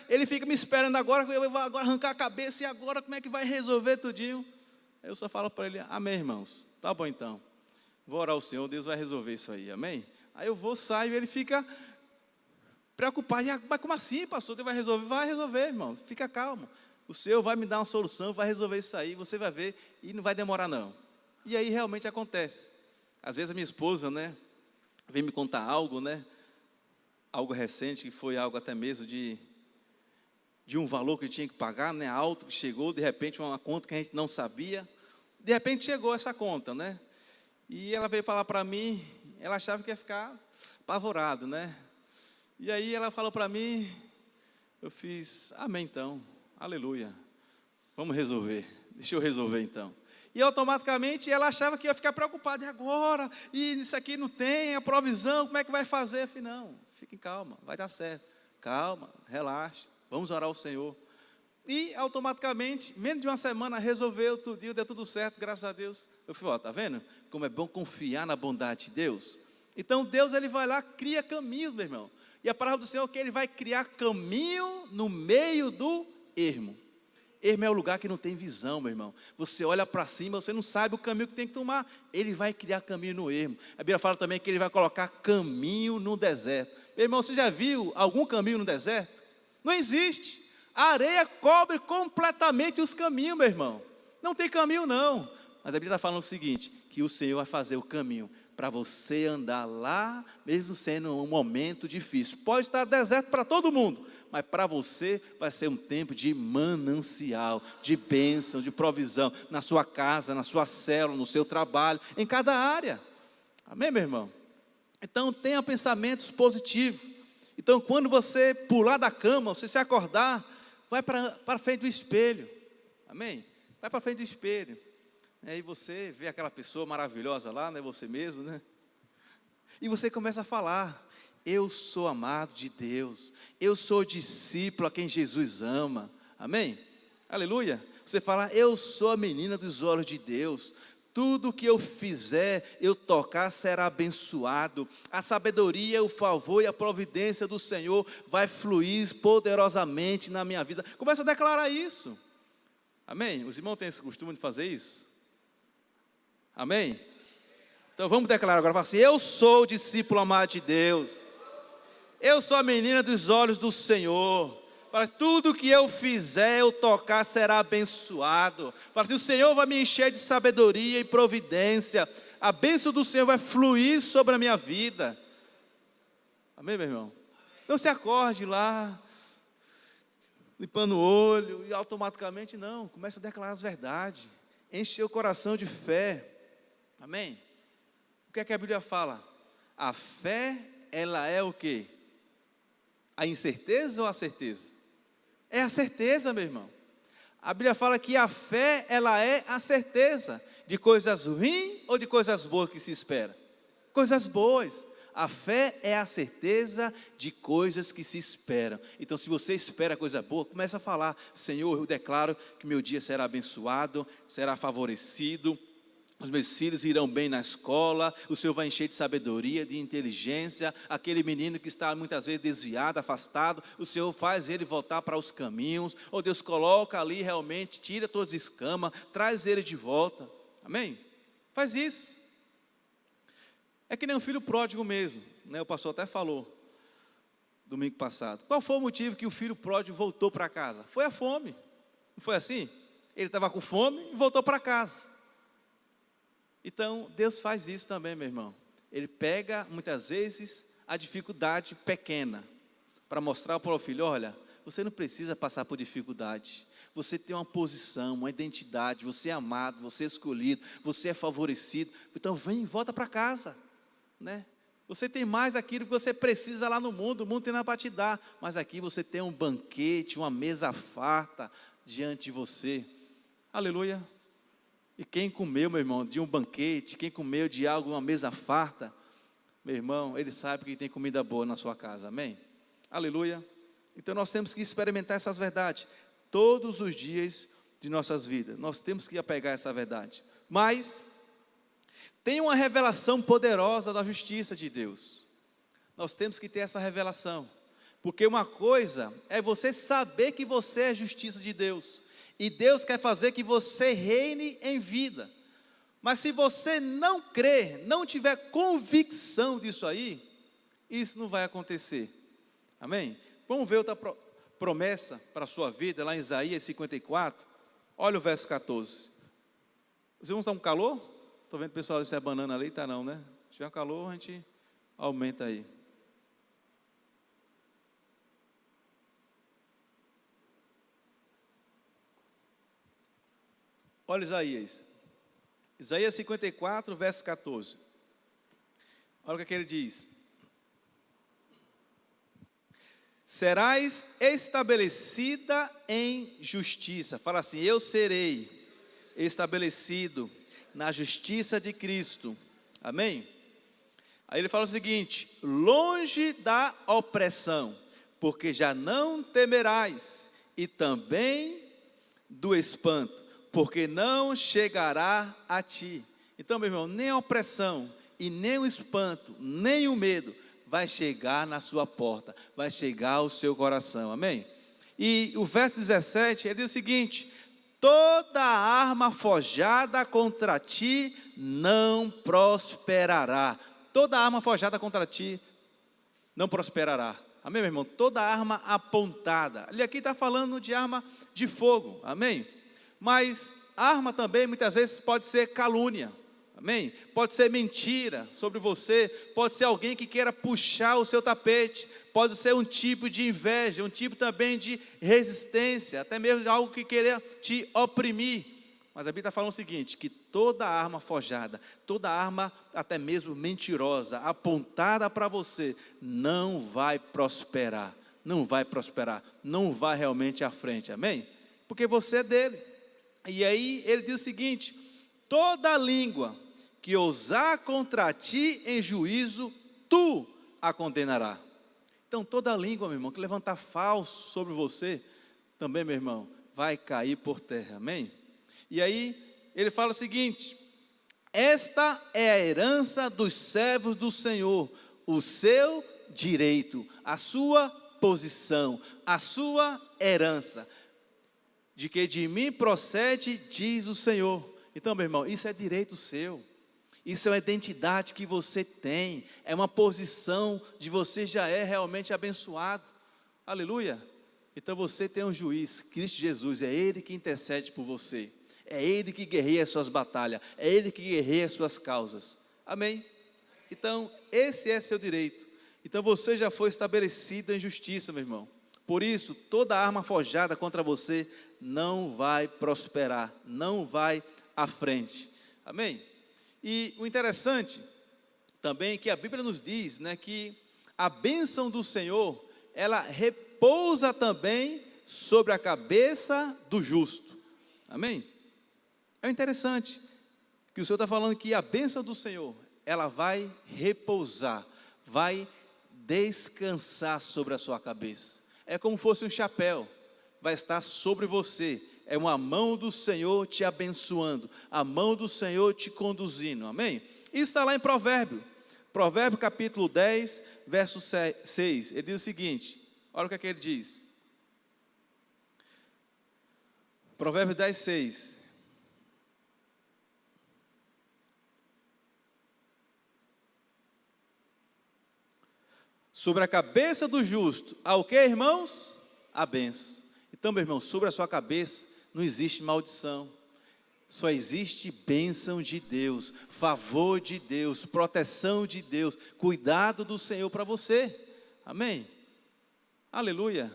ele fica me esperando agora, eu vou agora arrancar a cabeça, e agora como é que vai resolver tudinho? Aí eu só falo para ele: amém, irmãos, tá bom então, vou orar ao Senhor, Deus vai resolver isso aí, amém? Aí eu vou, saio, e ele fica preocupado: mas como assim, pastor, Deus vai resolver? Vai resolver, irmão, fica calmo, o Senhor vai me dar uma solução, vai resolver isso aí, você vai ver, e não vai demorar não. E aí realmente acontece. Às vezes a minha esposa, né, vem me contar algo, né, algo recente, que foi algo até mesmo de um valor que eu tinha que pagar, né, alto, que chegou, de repente uma conta que a gente não sabia, de repente chegou essa conta, né, e ela veio falar para mim, ela achava que ia ficar apavorado, né, e aí ela falou para mim, eu fiz: amém então, aleluia, vamos resolver, deixa eu resolver então. E automaticamente ela achava que ia ficar preocupada: e agora? E isso aqui não tem, a provisão, como é que vai fazer? Eu falei: não, fiquem calma, vai dar certo. Calma, relaxe, vamos orar ao Senhor. E automaticamente, menos de uma semana, resolveu tudo, deu tudo certo, graças a Deus. Eu falei: ó, tá vendo? Como é bom confiar na bondade de Deus. Então Deus, ele vai lá, cria caminhos, meu irmão. E a palavra do Senhor é que ele vai criar caminho no meio do ermo. Ermo é o lugar que não tem visão, meu irmão. Você olha para cima, você não sabe o caminho que tem que tomar. Ele vai criar caminho no ermo. A Bíblia fala também que ele vai colocar caminho no deserto. Meu irmão, você já viu algum caminho no deserto? Não existe. A areia cobre completamente os caminhos, meu irmão. Não tem caminho não. Mas a Bíblia está falando o seguinte, que o Senhor vai fazer o caminho para você andar lá, mesmo sendo um momento difícil. Pode estar deserto para todo mundo, mas para você vai ser um tempo de manancial, de bênção, de provisão, na sua casa, na sua célula, no seu trabalho, em cada área. Amém, meu irmão? Então tenha pensamentos positivos. Então quando você pular da cama, você se acordar, vai para frente do espelho. Amém? Vai para frente do espelho. Aí você vê aquela pessoa maravilhosa lá, né? Você mesmo, né? E você começa a falar: eu sou amado de Deus, eu sou discípulo a quem Jesus ama, amém? Aleluia, Você fala, eu sou a menina dos olhos de Deus. Tudo que eu fizer, eu tocar, será abençoado. A sabedoria, o favor e a providência do Senhor vai fluir poderosamente na minha vida. Começa a declarar isso. Amém? Os irmãos têm esse costume de fazer isso? Amém? Então vamos declarar agora, fala assim, eu sou o discípulo amado de Deus. Eu sou a menina dos olhos do Senhor. Fala, tudo que eu fizer, eu tocar, será abençoado. Fala assim, o Senhor vai me encher de sabedoria e providência. A bênção do Senhor vai fluir sobre a minha vida. Amém, meu irmão? Não se acorde lá, limpando o olho, e automaticamente não. Comece a declarar as verdades. Enche o coração de fé. Amém? O que é que a Bíblia fala? A fé, ela é o quê? A incerteza ou a certeza? É a certeza, meu irmão. A Bíblia fala que a fé, ela é a certeza de coisas ruins ou de coisas boas que se espera. Coisas boas. A fé é a certeza de coisas que se esperam. Então, se você espera coisa boa, começa a falar, Senhor, eu declaro que meu dia será abençoado, será favorecido. Os meus filhos irão bem na escola, o Senhor vai encher de sabedoria, de inteligência. Aquele menino que está muitas vezes desviado, afastado, o Senhor faz ele voltar para os caminhos. Ou Deus coloca ali realmente, tira todas as escamas, traz ele de volta. Amém? Faz isso. É que nem um filho pródigo mesmo, né? O pastor até falou domingo passado. Qual foi o motivo que o filho pródigo voltou para casa? Foi a fome. Não foi assim? Ele estava com fome e voltou para casa. Então, Deus faz isso também, meu irmão. Ele pega, muitas vezes, a dificuldade pequena, para mostrar para o filho, olha, você não precisa passar por dificuldade. Você tem uma posição, uma identidade, você é amado, você é escolhido, você é favorecido. Então, vem e volta para casa, né? Você tem mais aquilo que você precisa lá no mundo, o mundo tem nada para te dar. Mas aqui você tem um banquete, uma mesa farta diante de você. Aleluia. E quem comeu, meu irmão, de um banquete, quem comeu de algo, uma mesa farta, meu irmão, ele sabe que tem comida boa na sua casa, amém? Aleluia. Então nós temos que experimentar essas verdades, todos os dias de nossas vidas, nós temos que apegar essa verdade. Mas, tem uma revelação poderosa da justiça de Deus, nós temos que ter essa revelação, porque uma coisa é você saber que você é justiça de Deus, e Deus quer fazer que você reine em vida. Mas se você não crer, não tiver convicção disso aí, isso não vai acontecer. Amém? Vamos ver outra promessa para a sua vida, lá em Isaías 54. Olha o verso 14. Os irmãos estão com calor? Estou vendo o pessoal se é banana ali, está não, né? Se tiver calor, a gente aumenta aí. Olha Isaías. Isaías 54, verso 14. Olha o que ele diz. Serás estabelecida em justiça. Fala assim, eu serei estabelecido na justiça de Cristo. Amém? Aí ele fala o seguinte, longe da opressão, porque já não temerás, e também do espanto, porque não chegará a ti. Então, meu irmão, nem a opressão, e nem o espanto, nem o medo, vai chegar na sua porta, vai chegar ao seu coração, amém? E o verso 17, ele diz o seguinte, toda arma forjada contra ti não prosperará, toda arma forjada contra ti não prosperará, amém, meu irmão? Toda arma apontada, ele aqui está falando de arma de fogo, amém? Mas arma também muitas vezes pode ser calúnia, amém? Pode ser mentira sobre você, pode ser alguém que queira puxar o seu tapete, pode ser um tipo de inveja, um tipo também de resistência, até mesmo algo que queira te oprimir. Mas a Bíblia está falando o seguinte, que toda arma forjada, toda arma até mesmo mentirosa, apontada para você, não vai prosperar, não vai prosperar, não vai realmente à frente, amém? Porque você é dele. E aí ele diz o seguinte, toda língua que ousar contra ti em juízo, tu a condenará. Então toda língua, meu irmão, que levantar falso sobre você, também, meu irmão, vai cair por terra, amém? E aí ele fala o seguinte: esta é a herança dos servos do Senhor, o seu direito, a sua posição, a sua herança, de que de mim procede, diz o Senhor. Então, meu irmão, isso é direito seu, isso é uma identidade que você tem, é uma posição de você já é realmente abençoado, aleluia. Então você tem um juiz, Cristo Jesus, é Ele que intercede por você, é Ele que guerreia as suas batalhas, é Ele que guerreia as suas causas, amém? Então esse é seu direito, então você já foi estabelecido em justiça, meu irmão. Por isso, toda arma forjada contra você não vai prosperar, não vai à frente, amém? E o interessante também é que a Bíblia nos diz, né, que a bênção do Senhor, ela repousa também sobre a cabeça do justo, amém? É interessante que o Senhor está falando que a bênção do Senhor, ela vai repousar, vai descansar sobre a sua cabeça, é como fosse um chapéu, vai estar sobre você, é uma mão do Senhor te abençoando, a mão do Senhor te conduzindo, amém? Isso está lá em Provérbio capítulo 10, verso 6, ele diz o seguinte, olha o que é que ele diz, Provérbio 10, 6, sobre a cabeça do justo, há o que, irmãos? A bênção. Então, meu irmão, sobre a sua cabeça não existe maldição, só existe bênção de Deus, favor de Deus, proteção de Deus, cuidado do Senhor para você, amém? Aleluia.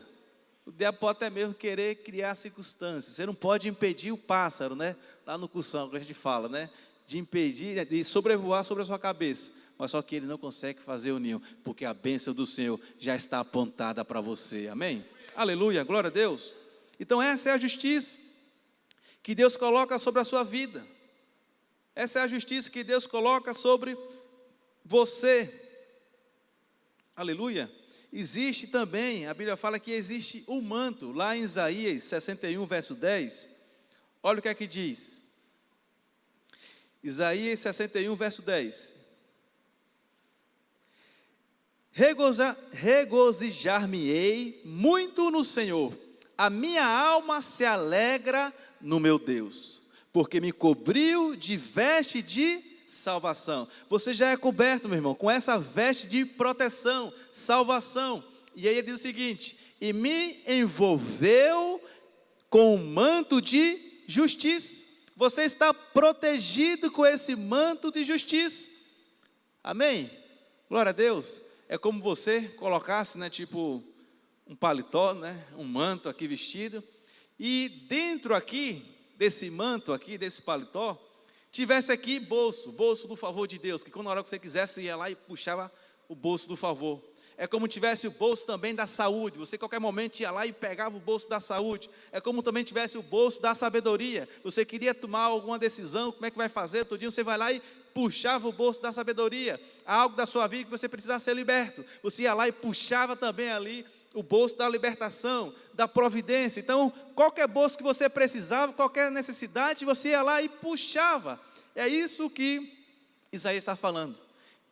O diabo pode até mesmo querer criar circunstâncias, você não pode impedir o pássaro, né? Lá no Cursão, que a gente fala, né? De impedir, de sobrevoar sobre a sua cabeça, mas só que ele não consegue fazer o ninho, porque a bênção do Senhor já está apontada para você, amém? Aleluia, glória a Deus. Então essa é a justiça que Deus coloca sobre a sua vida, essa é a justiça que Deus coloca sobre você, aleluia. Existe também, a Bíblia fala que existe um manto, lá em Isaías 61, verso 10, olha o que é que diz, Isaías 61, verso 10, regozijar-me-ei muito no Senhor, a minha alma se alegra no meu Deus, porque me cobriu de veste de salvação. Você já é coberto, meu irmão, com essa veste de proteção, salvação. E aí ele diz o seguinte: e me envolveu com um manto de justiça. Você está protegido com esse manto de justiça, amém? Glória a Deus. É como você colocasse, né, tipo um paletó, né, um manto aqui vestido, e dentro aqui, desse manto aqui, desse paletó, tivesse aqui bolso do favor de Deus, que quando na hora que você quisesse, ia lá e puxava o bolso do favor. É como tivesse o bolso também da saúde, você a qualquer momento ia lá e pegava o bolso da saúde. É como também tivesse o bolso da sabedoria, você queria tomar alguma decisão, como é que vai fazer, todo dia você vai lá e puxava o bolso da sabedoria, algo da sua vida que você precisava ser liberto, você ia lá e puxava também ali o bolso da libertação, da providência. Então, qualquer bolso que você precisava, qualquer necessidade, você ia lá e puxava. É isso que Isaías está falando,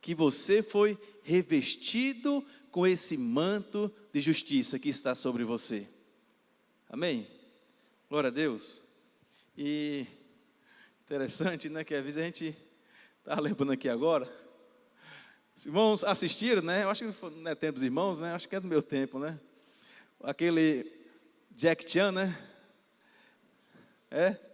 que você foi revestido com esse manto de justiça que está sobre você, amém? Glória a Deus. E interessante, né, que às vezes a gente está lembrando aqui agora, os irmãos assistiram, né, eu acho que não é tempo dos irmãos, né, acho que é do meu tempo, né, aquele Jack Chan, né,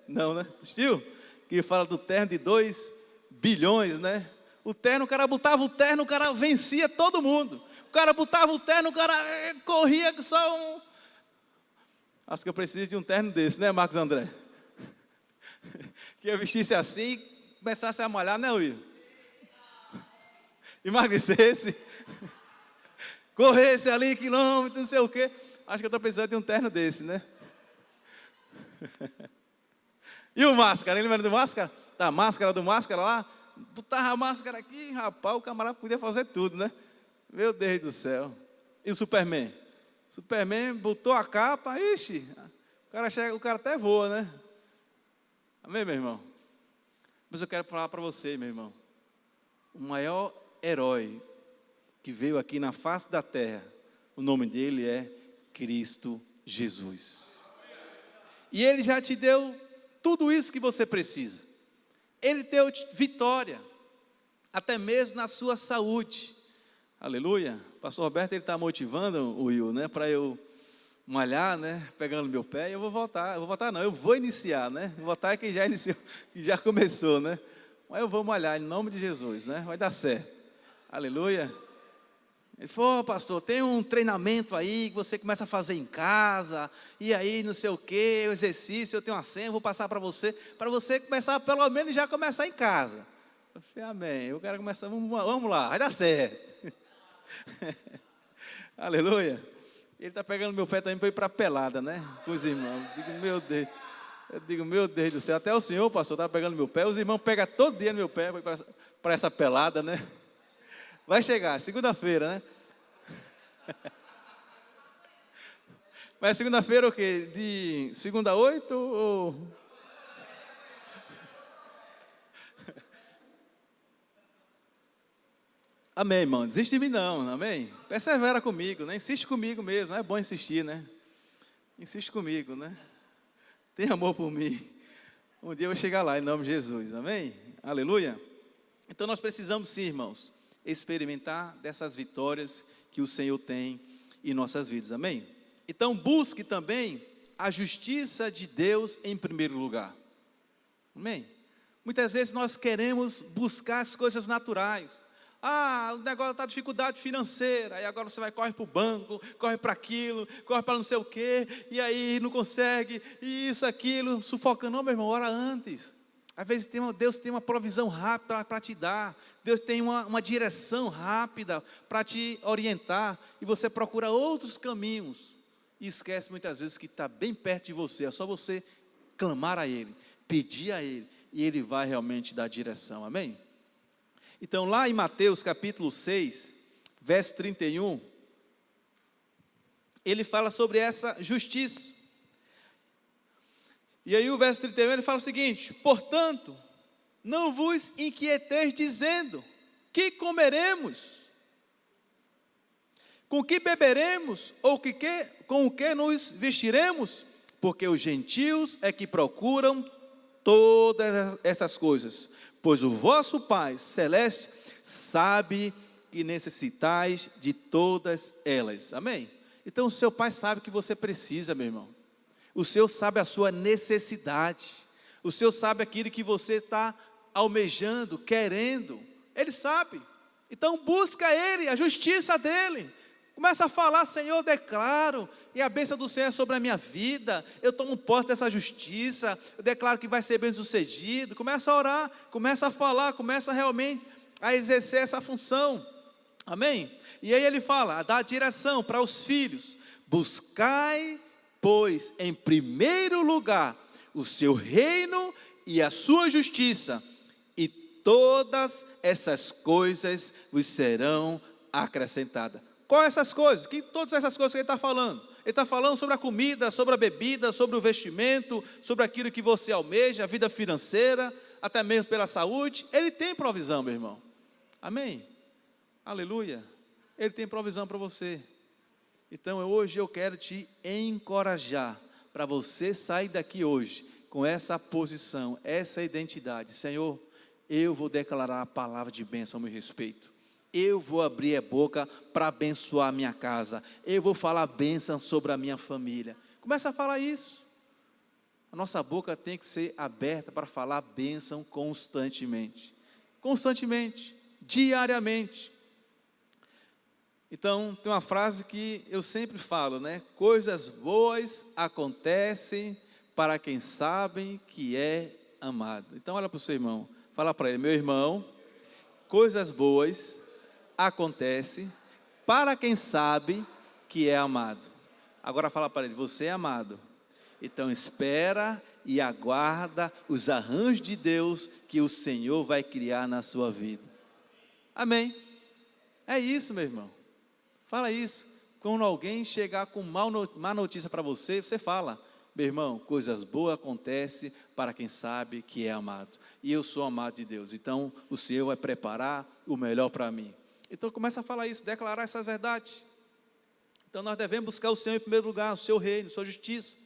não, né, assistiu? Que fala do terno de 2 bilhões, né, o terno, o cara botava o terno, o cara vencia todo mundo, o cara botava o terno, o cara corria que só um, acho que eu preciso de um terno desse, né, Marcos André, que eu vestisse assim, começasse a malhar, né, Will? Emagrecesse, corresse ali, quilômetro, não sei o quê. Acho que eu estou precisando de um terno desse, né? E o Máscara, lembra do Máscara? Da máscara do Máscara lá? Botava a máscara aqui, rapaz, o camarada podia fazer tudo, né? Meu Deus do céu. E o Superman? Superman botou a capa, ixi, o cara chega, o cara até voa, né? Amém, meu irmão? Mas eu quero falar para você, meu irmão. O maior herói que veio aqui na face da terra, o nome dele é Cristo Jesus. E Ele já te deu tudo isso que você precisa. Ele deu vitória, até mesmo na sua saúde. Aleluia. O pastor Roberto, ele está motivando o Will, né? Para eu malhar, né? Pegando meu pé, e eu vou voltar não, eu vou iniciar, né? Voltar é quem já iniciou, que já começou, né? Mas eu vou malhar em nome de Jesus, né? Vai dar certo. Aleluia. Ele falou, pastor, tem um treinamento aí que você começa a fazer em casa, e aí não sei o que, o exercício, eu tenho uma senha, eu vou passar para você começar, pelo menos já começar em casa. Eu falei, amém, eu quero começar, vamos lá, vai dar certo. Aleluia. Ele está pegando meu pé também para ir para a pelada, né? Com os irmãos. Eu digo, meu Deus do céu, até o senhor, pastor, está pegando meu pé, os irmãos pegam todo dia no meu pé para essa pelada, né? Vai chegar, segunda-feira, né? Mas segunda-feira o quê? De segunda a 8 ou... Amém, irmão. Desiste de mim não, amém? Persevera comigo, né? Insiste comigo mesmo, não é bom insistir, né? Insiste comigo, né? Tem amor por mim. Um dia eu vou chegar lá, em nome de Jesus, amém? Aleluia. Então nós precisamos sim, irmãos, experimentar dessas vitórias que o Senhor tem em nossas vidas, amém? Então busque também a justiça de Deus em primeiro lugar, amém? Muitas vezes nós queremos buscar as coisas naturais. O negócio está dificuldade financeira, aí agora você corre para o banco, corre para aquilo, corre para não sei o quê, e aí não consegue, e isso, aquilo, sufocando. Não, meu irmão, ora antes. Às vezes Deus tem uma provisão rápida para te dar, Deus tem uma direção rápida para te orientar, e você procura outros caminhos, e esquece muitas vezes que está bem perto de você, é só você clamar a Ele, pedir a Ele, e Ele vai realmente dar direção, amém? Então lá em Mateus capítulo 6, verso 31, ele fala sobre essa justiça. E aí o verso 31 ele fala o seguinte: portanto, não vos inquieteis dizendo, que comeremos? Com que beberemos? Ou com o que nos vestiremos? Porque os gentios é que procuram todas essas coisas. Pois o vosso Pai Celeste sabe que necessitais de todas elas. Amém? Então o seu Pai sabe que você precisa, meu irmão. O Senhor sabe a sua necessidade. O Senhor sabe aquilo que você está almejando, querendo. Ele sabe. Então busca Ele, a justiça dEle. Começa a falar, Senhor, declaro, e a bênção do Senhor é sobre a minha vida, eu tomo posse dessa justiça, eu declaro que vai ser bem sucedido. Começa a orar, começa a falar, começa realmente a exercer essa função, amém? E aí ele fala, dá direção para os filhos: buscai, pois, em primeiro lugar, o seu reino e a sua justiça, e todas essas coisas vos serão acrescentadas. Quais essas coisas? Todas essas coisas que ele está falando? Ele está falando sobre a comida, sobre a bebida, sobre o vestimento, sobre aquilo que você almeja, a vida financeira, até mesmo pela saúde. Ele tem provisão, meu irmão. Amém? Aleluia. Ele tem provisão para você. Então hoje eu quero te encorajar para você sair daqui hoje com essa posição, essa identidade. Senhor, eu vou declarar a palavra de bênção ao meu respeito. Eu vou abrir a boca para abençoar a minha casa. Eu vou falar bênção sobre a minha família. Começa a falar isso. A nossa boca tem que ser aberta para falar bênção constantemente. Constantemente, diariamente. Então, tem uma frase que eu sempre falo, né? Coisas boas acontecem para quem sabe que é amado. Então, olha para o seu irmão. Fala para ele: meu irmão, coisas boas acontece para quem sabe que é amado. Agora fala para ele: você é amado. Então espera e aguarda os arranjos de Deus que o Senhor vai criar na sua vida. Amém? É isso, meu irmão. Fala isso. Quando alguém chegar com má notícia para você, você fala: Meu irmão, coisas boas acontecem para quem sabe que é amado. E eu sou amado de Deus. Então, o Senhor vai preparar o melhor para mim. Então, começa a falar isso, declarar essas verdades. Então, nós devemos buscar o Senhor em primeiro lugar, o seu reino, a sua justiça.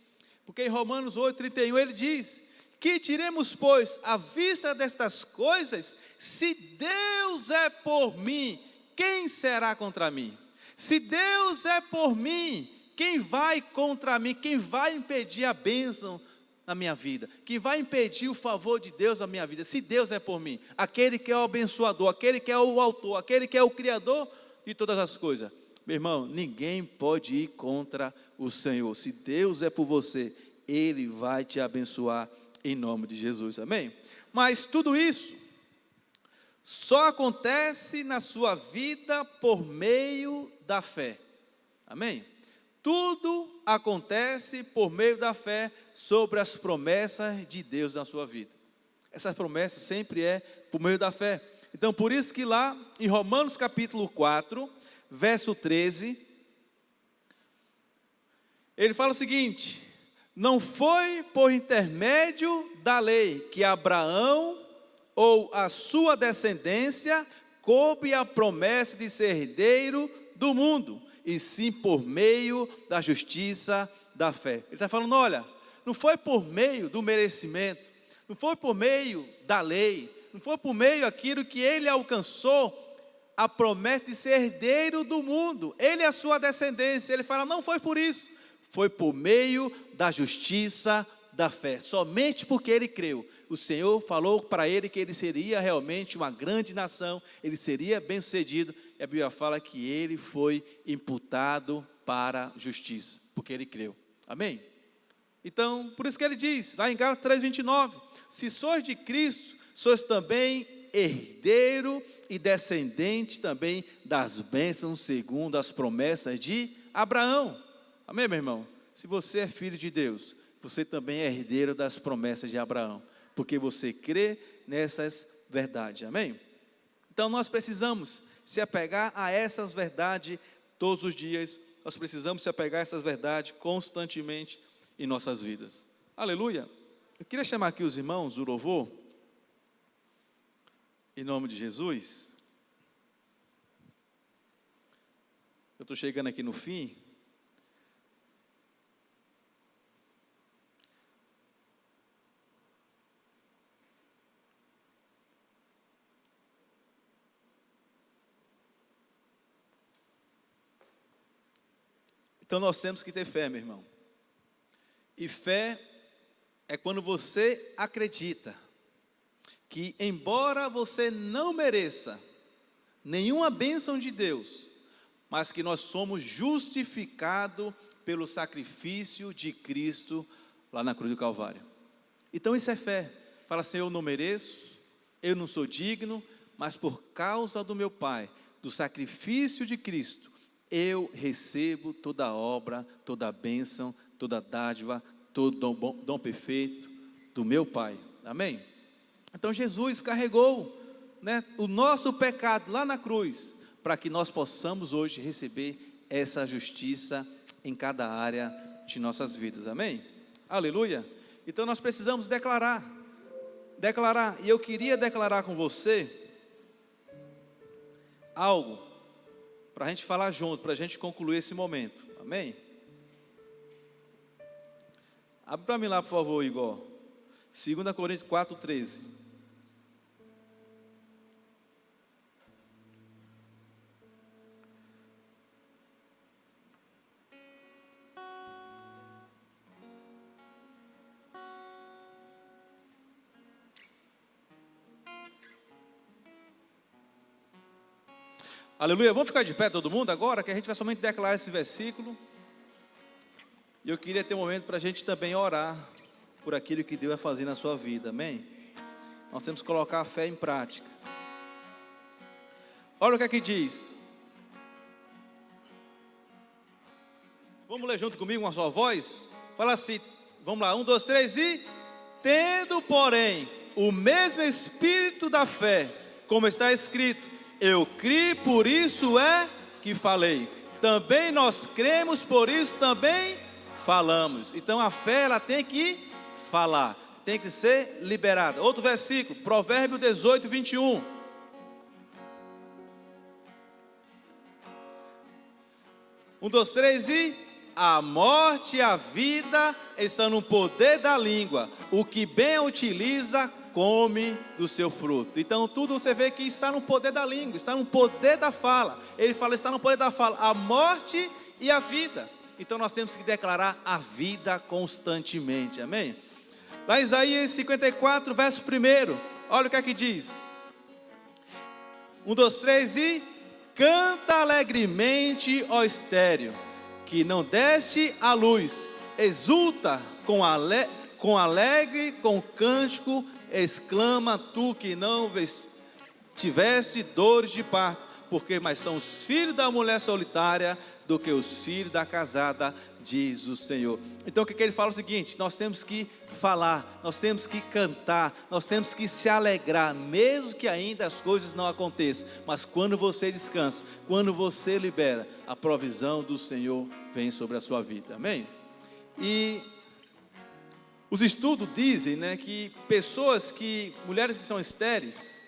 Porque em Romanos 8:31 ele diz: que tiremos, pois, à vista destas coisas, se Deus é por mim, quem será contra mim? Se Deus é por mim, quem vai contra mim? Quem vai impedir a bênção na minha vida? Quem vai impedir o favor de Deus na minha vida? Se Deus é por mim, aquele que é o abençoador, aquele que é o autor, aquele que é o criador de todas as coisas. Meu irmão, ninguém pode ir contra o Senhor. Se Deus é por você, Ele vai te abençoar em nome de Jesus, amém? Mas tudo isso só acontece na sua vida por meio da fé, amém? Tudo acontece por meio da fé sobre as promessas de Deus na sua vida. Essas promessas sempre é por meio da fé. Então, por isso que lá em Romanos capítulo 4, verso 13, ele fala o seguinte: não foi por intermédio da lei que Abraão ou a sua descendência coube a promessa de ser herdeiro do mundo, e sim por meio da justiça da fé. Ele está falando, olha, não foi por meio do merecimento, não foi por meio da lei, não foi por meio daquilo que ele alcançou a promessa de ser herdeiro do mundo, ele e a sua descendência. Ele fala, não foi por isso, foi por meio da justiça da fé, somente porque ele creu. O Senhor falou para ele que ele seria realmente uma grande nação, ele seria bem-sucedido, e a Bíblia fala que ele foi imputado para a justiça, porque ele creu, amém? Então, por isso que ele diz, lá em Gálatas 3:29, se sois de Cristo, sois também herdeiro e descendente também das bênçãos segundo as promessas de Abraão, amém, meu irmão? Se você é filho de Deus, você também é herdeiro das promessas de Abraão, porque você crê nessas verdades, amém? Então nós precisamos se apegar a essas verdades todos os dias, nós precisamos se apegar a essas verdades constantemente em nossas vidas, aleluia. Eu queria chamar aqui os irmãos do louvor, em nome de Jesus. Eu estou chegando aqui no fim. Então nós temos que ter fé, meu irmão. E fé é quando você acredita que, embora você não mereça nenhuma bênção de Deus, mas que nós somos justificados pelo sacrifício de Cristo lá na cruz do Calvário. Então isso é fé. Fala assim, eu não mereço, eu não sou digno, mas por causa do meu Pai, do sacrifício de Cristo, eu recebo toda a obra, toda a bênção, toda a dádiva, todo dom perfeito do meu Pai, amém? Então Jesus carregou, né, o nosso pecado lá na cruz, para que nós possamos hoje receber essa justiça em cada área de nossas vidas, amém? Aleluia. Então nós precisamos declarar, e eu queria declarar com você algo, para a gente falar junto, para a gente concluir esse momento, amém? Abre para mim lá, por favor, Igor, 2 Coríntios 4:13. Aleluia, vamos ficar de pé todo mundo agora, que a gente vai somente declarar esse versículo. E eu queria ter um momento para a gente também orar por aquilo que Deus vai fazer na sua vida, amém? Nós temos que colocar a fé em prática. Olha o que aqui diz. Vamos ler junto comigo uma só voz? Fala assim, vamos lá, 1, 2, 3 e... Tendo, porém, o mesmo espírito da fé, como está escrito, eu criei, por isso é que falei. Também nós cremos, por isso também falamos. Então a fé, ela tem que falar, tem que ser liberada. Outro versículo, Provérbio 18, 21. Um, dois, três e... A morte e a vida estão no poder da língua. O que bem a utiliza, come do seu fruto. Então tudo você vê que está no poder da língua, está no poder da fala. Ele fala, está no poder da fala, a morte e a vida. Então nós temos que declarar a vida constantemente, amém? Lá em Isaías 54, verso 1, olha o que é que diz. 1, 2, 3 e... Canta alegremente, ó estéreo, que não deste a luz, exulta com cântico, exclama tu que não tiveste dores de parto, porque mais são os filhos da mulher solitária do que os filhos da casada, diz o Senhor. Então o que ele fala é o seguinte: nós temos que falar, nós temos que cantar, nós temos que se alegrar, mesmo que ainda as coisas não aconteçam, mas quando você descansa, quando você libera, a provisão do Senhor vem sobre a sua vida, amém? E os estudos dizem, né, que mulheres que são estéreis,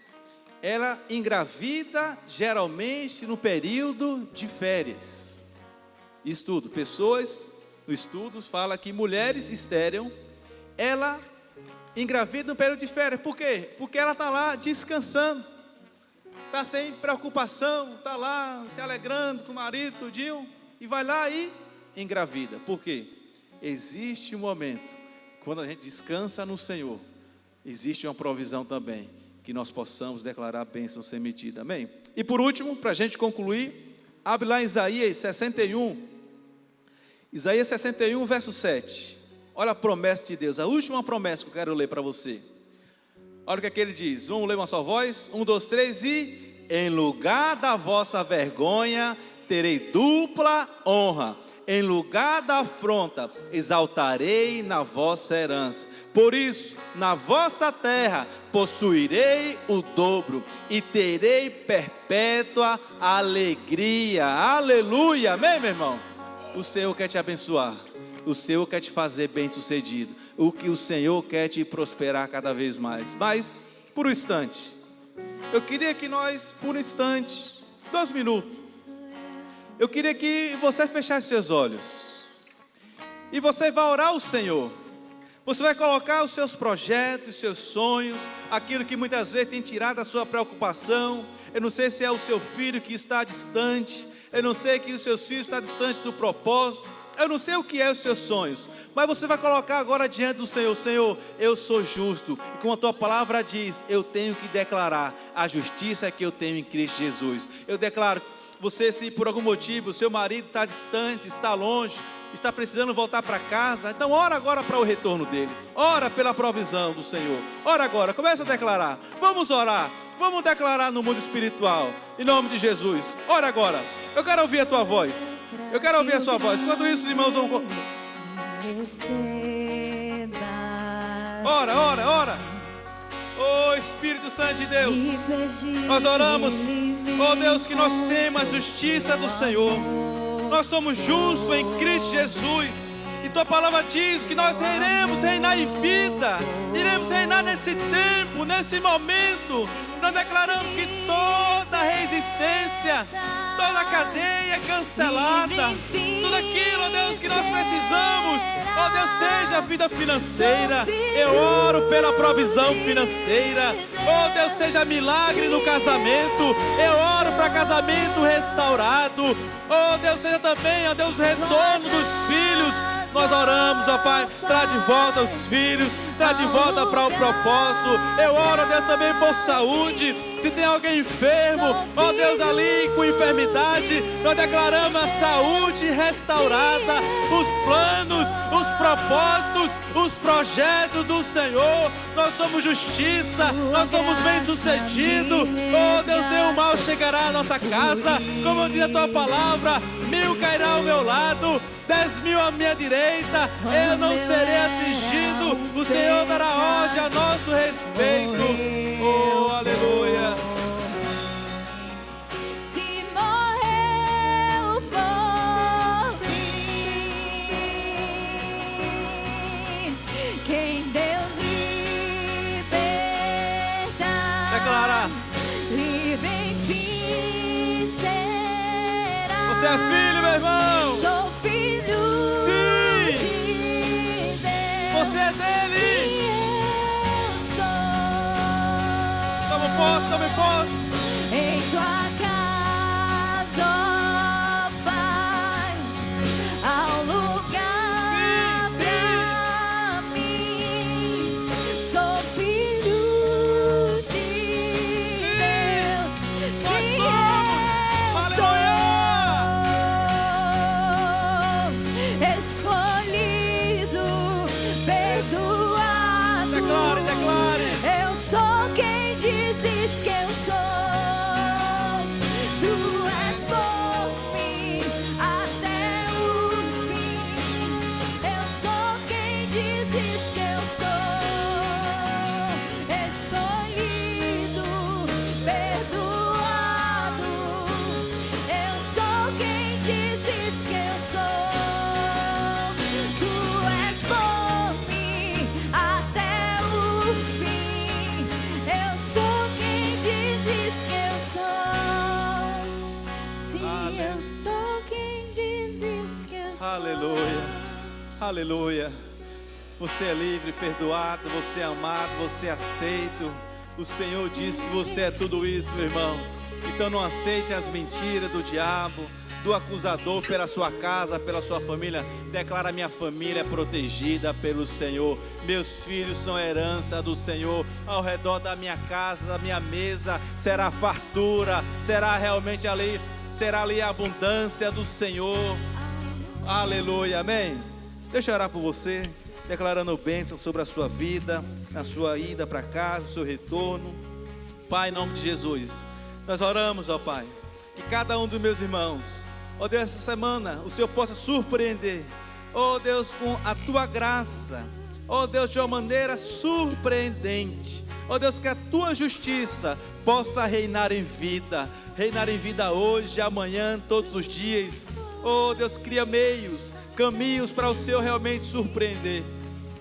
ela engravida geralmente no período de férias. No estudos fala que mulheres estéreis, ela engravida no período de férias. Por quê? Porque ela está lá descansando, está sem preocupação, está lá se alegrando com o marido, tudinho, e vai lá e engravida. Por quê? Existe um momento, quando a gente descansa no Senhor, existe uma provisão também, que nós possamos declarar a bênção ser metida, amém? E por último, para a gente concluir, abre lá em Isaías 61, Isaías 61, verso 7. Olha a promessa de Deus, a última promessa que eu quero ler para você. Olha o que ele diz, vamos ler uma só voz, 1, 2, 3 e... Em lugar da vossa vergonha, terei dupla honra, em lugar da afronta, exaltarei na vossa herança. Por isso, na vossa terra, possuirei o dobro, e terei perpétua alegria. Aleluia, amém, meu irmão? O Senhor quer te abençoar, o Senhor quer te fazer bem-sucedido, o Senhor quer te prosperar cada vez mais. Mas, por um instante, eu queria que nós, por um instante, 2 minutos, eu queria que você fechasse seus olhos, e você vai orar ao Senhor. Você vai colocar os seus projetos, os seus sonhos, aquilo que muitas vezes tem tirado a sua preocupação. Eu não sei se é o seu filho que está distante, eu não sei que os seus filhos estão distantes do propósito, eu não sei o que é os seus sonhos, mas você vai colocar agora diante do Senhor: Senhor, eu sou justo, e como a tua palavra diz, eu tenho que declarar a justiça que eu tenho em Cristo Jesus. Eu declaro, você, se por algum motivo o seu marido está distante, está longe, está precisando voltar para casa, então ora agora para o retorno dele, ora pela provisão do Senhor, ora agora, começa a declarar, vamos orar, vamos declarar no mundo espiritual, em nome de Jesus. Ora agora, eu quero ouvir a tua voz, eu quero ouvir a sua voz. Enquanto isso, os irmãos vão... Ora. Oh Espírito Santo de Deus, nós oramos, oh Deus, que nós temos a justiça do Senhor, nós somos justos em Cristo Jesus, e tua palavra diz que nós iremos reinar em vida, iremos reinar nesse tempo, nesse momento. Nós declaramos que toda resistência, toda cadeia é cancelada, tudo aquilo, ó Deus, que nós precisamos, ó Deus, seja a vida financeira, eu oro pela provisão financeira, ó Deus, seja milagre no casamento, eu oro para casamento restaurado, ó Deus, seja também, ó Deus, retorno dos filhos. Nós oramos, ó Pai, traz de volta os filhos, traz de volta para o propósito. Eu oro, ó Deus, também por saúde. Se tem alguém enfermo, ó Deus, ali com enfermidade, nós declaramos a saúde restaurada, os planos, os propósitos, os projetos do Senhor. Nós somos justiça, nós somos bem-sucedidos. Oh Deus, nenhum mal chegará à nossa casa, como diz a tua palavra, 1000 cairá ao meu lado, 10.000 à minha direita, eu não serei atingido. O Senhor dará ordem a nosso respeito. Oh, aleluia.
Se morreu por mim,
declara.
Livre enfim será.
Você é filho, meu irmão.
Sou filho.
Sim.
De Deus.
Você é dele.
Sim, eu sou.
Tome posse, tome posse.
Em tua casa, ó Pai, há um lugar pra mim. Sou filho de Deus. Sim,
Nós somos.
eu sou escolhido, perdoado.
Declare, declare.
Eu sou quem dizes que eu sou. Tu és por mim até o fim. Eu sou quem dizes que eu sou. Escolhido, perdoado. Eu sou quem dizes que eu sou. Tu és por mim até o fim. Eu sou quem dizes que eu sou. Sim, eu sou quem dizes que eu sou.
Aleluia, aleluia. Você é livre, perdoado, você é amado, você é aceito. O Senhor diz que você é tudo isso, meu irmão. Então não aceite as mentiras do diabo, do acusador pela sua casa, pela sua família. Declara: minha família é protegida pelo Senhor. Meus filhos são herança do Senhor. Ao redor da minha casa, da minha mesa, será fartura, será realmente ali, será ali a abundância do Senhor. Aleluia, amém. Deixa eu orar por você, declarando bênção sobre a sua vida, a sua ida para casa, o seu retorno. Pai, em nome de Jesus, nós oramos, ó Pai, que cada um dos meus irmãos, ó Deus, essa semana o Senhor possa surpreender, ó Deus, com a Tua graça, ó Deus, de uma maneira surpreendente, ó Deus, que a Tua justiça possa reinar em vida hoje, amanhã, todos os dias. Oh Deus, cria meios, caminhos para o Senhor realmente surpreender.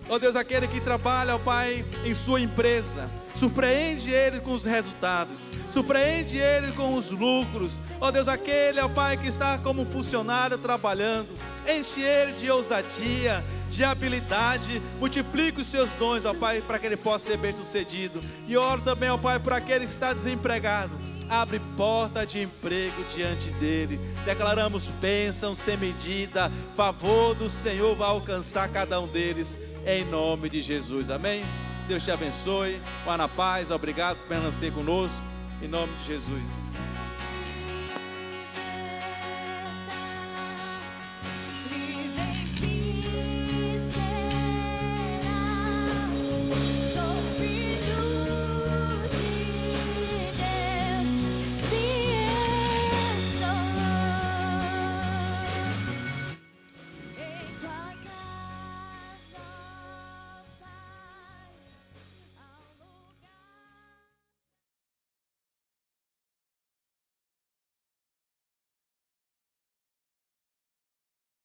Oh Deus, aquele que trabalha, ó Pai, em sua empresa, surpreende ele com os resultados, surpreende ele com os lucros. Ó Deus, aquele, ó Pai, que está como funcionário trabalhando, enche ele de ousadia, de habilidade, multiplica os seus dons, ó Pai, para que ele possa ser bem sucedido. E oro também, ó Pai, por aquele que está desempregado. Abre porta de emprego diante dele. Declaramos bênção sem medida. Favor do Senhor vai alcançar cada um deles, em nome de Jesus, amém? Deus te abençoe. Vá na paz, obrigado por permanecer conosco, em nome de Jesus.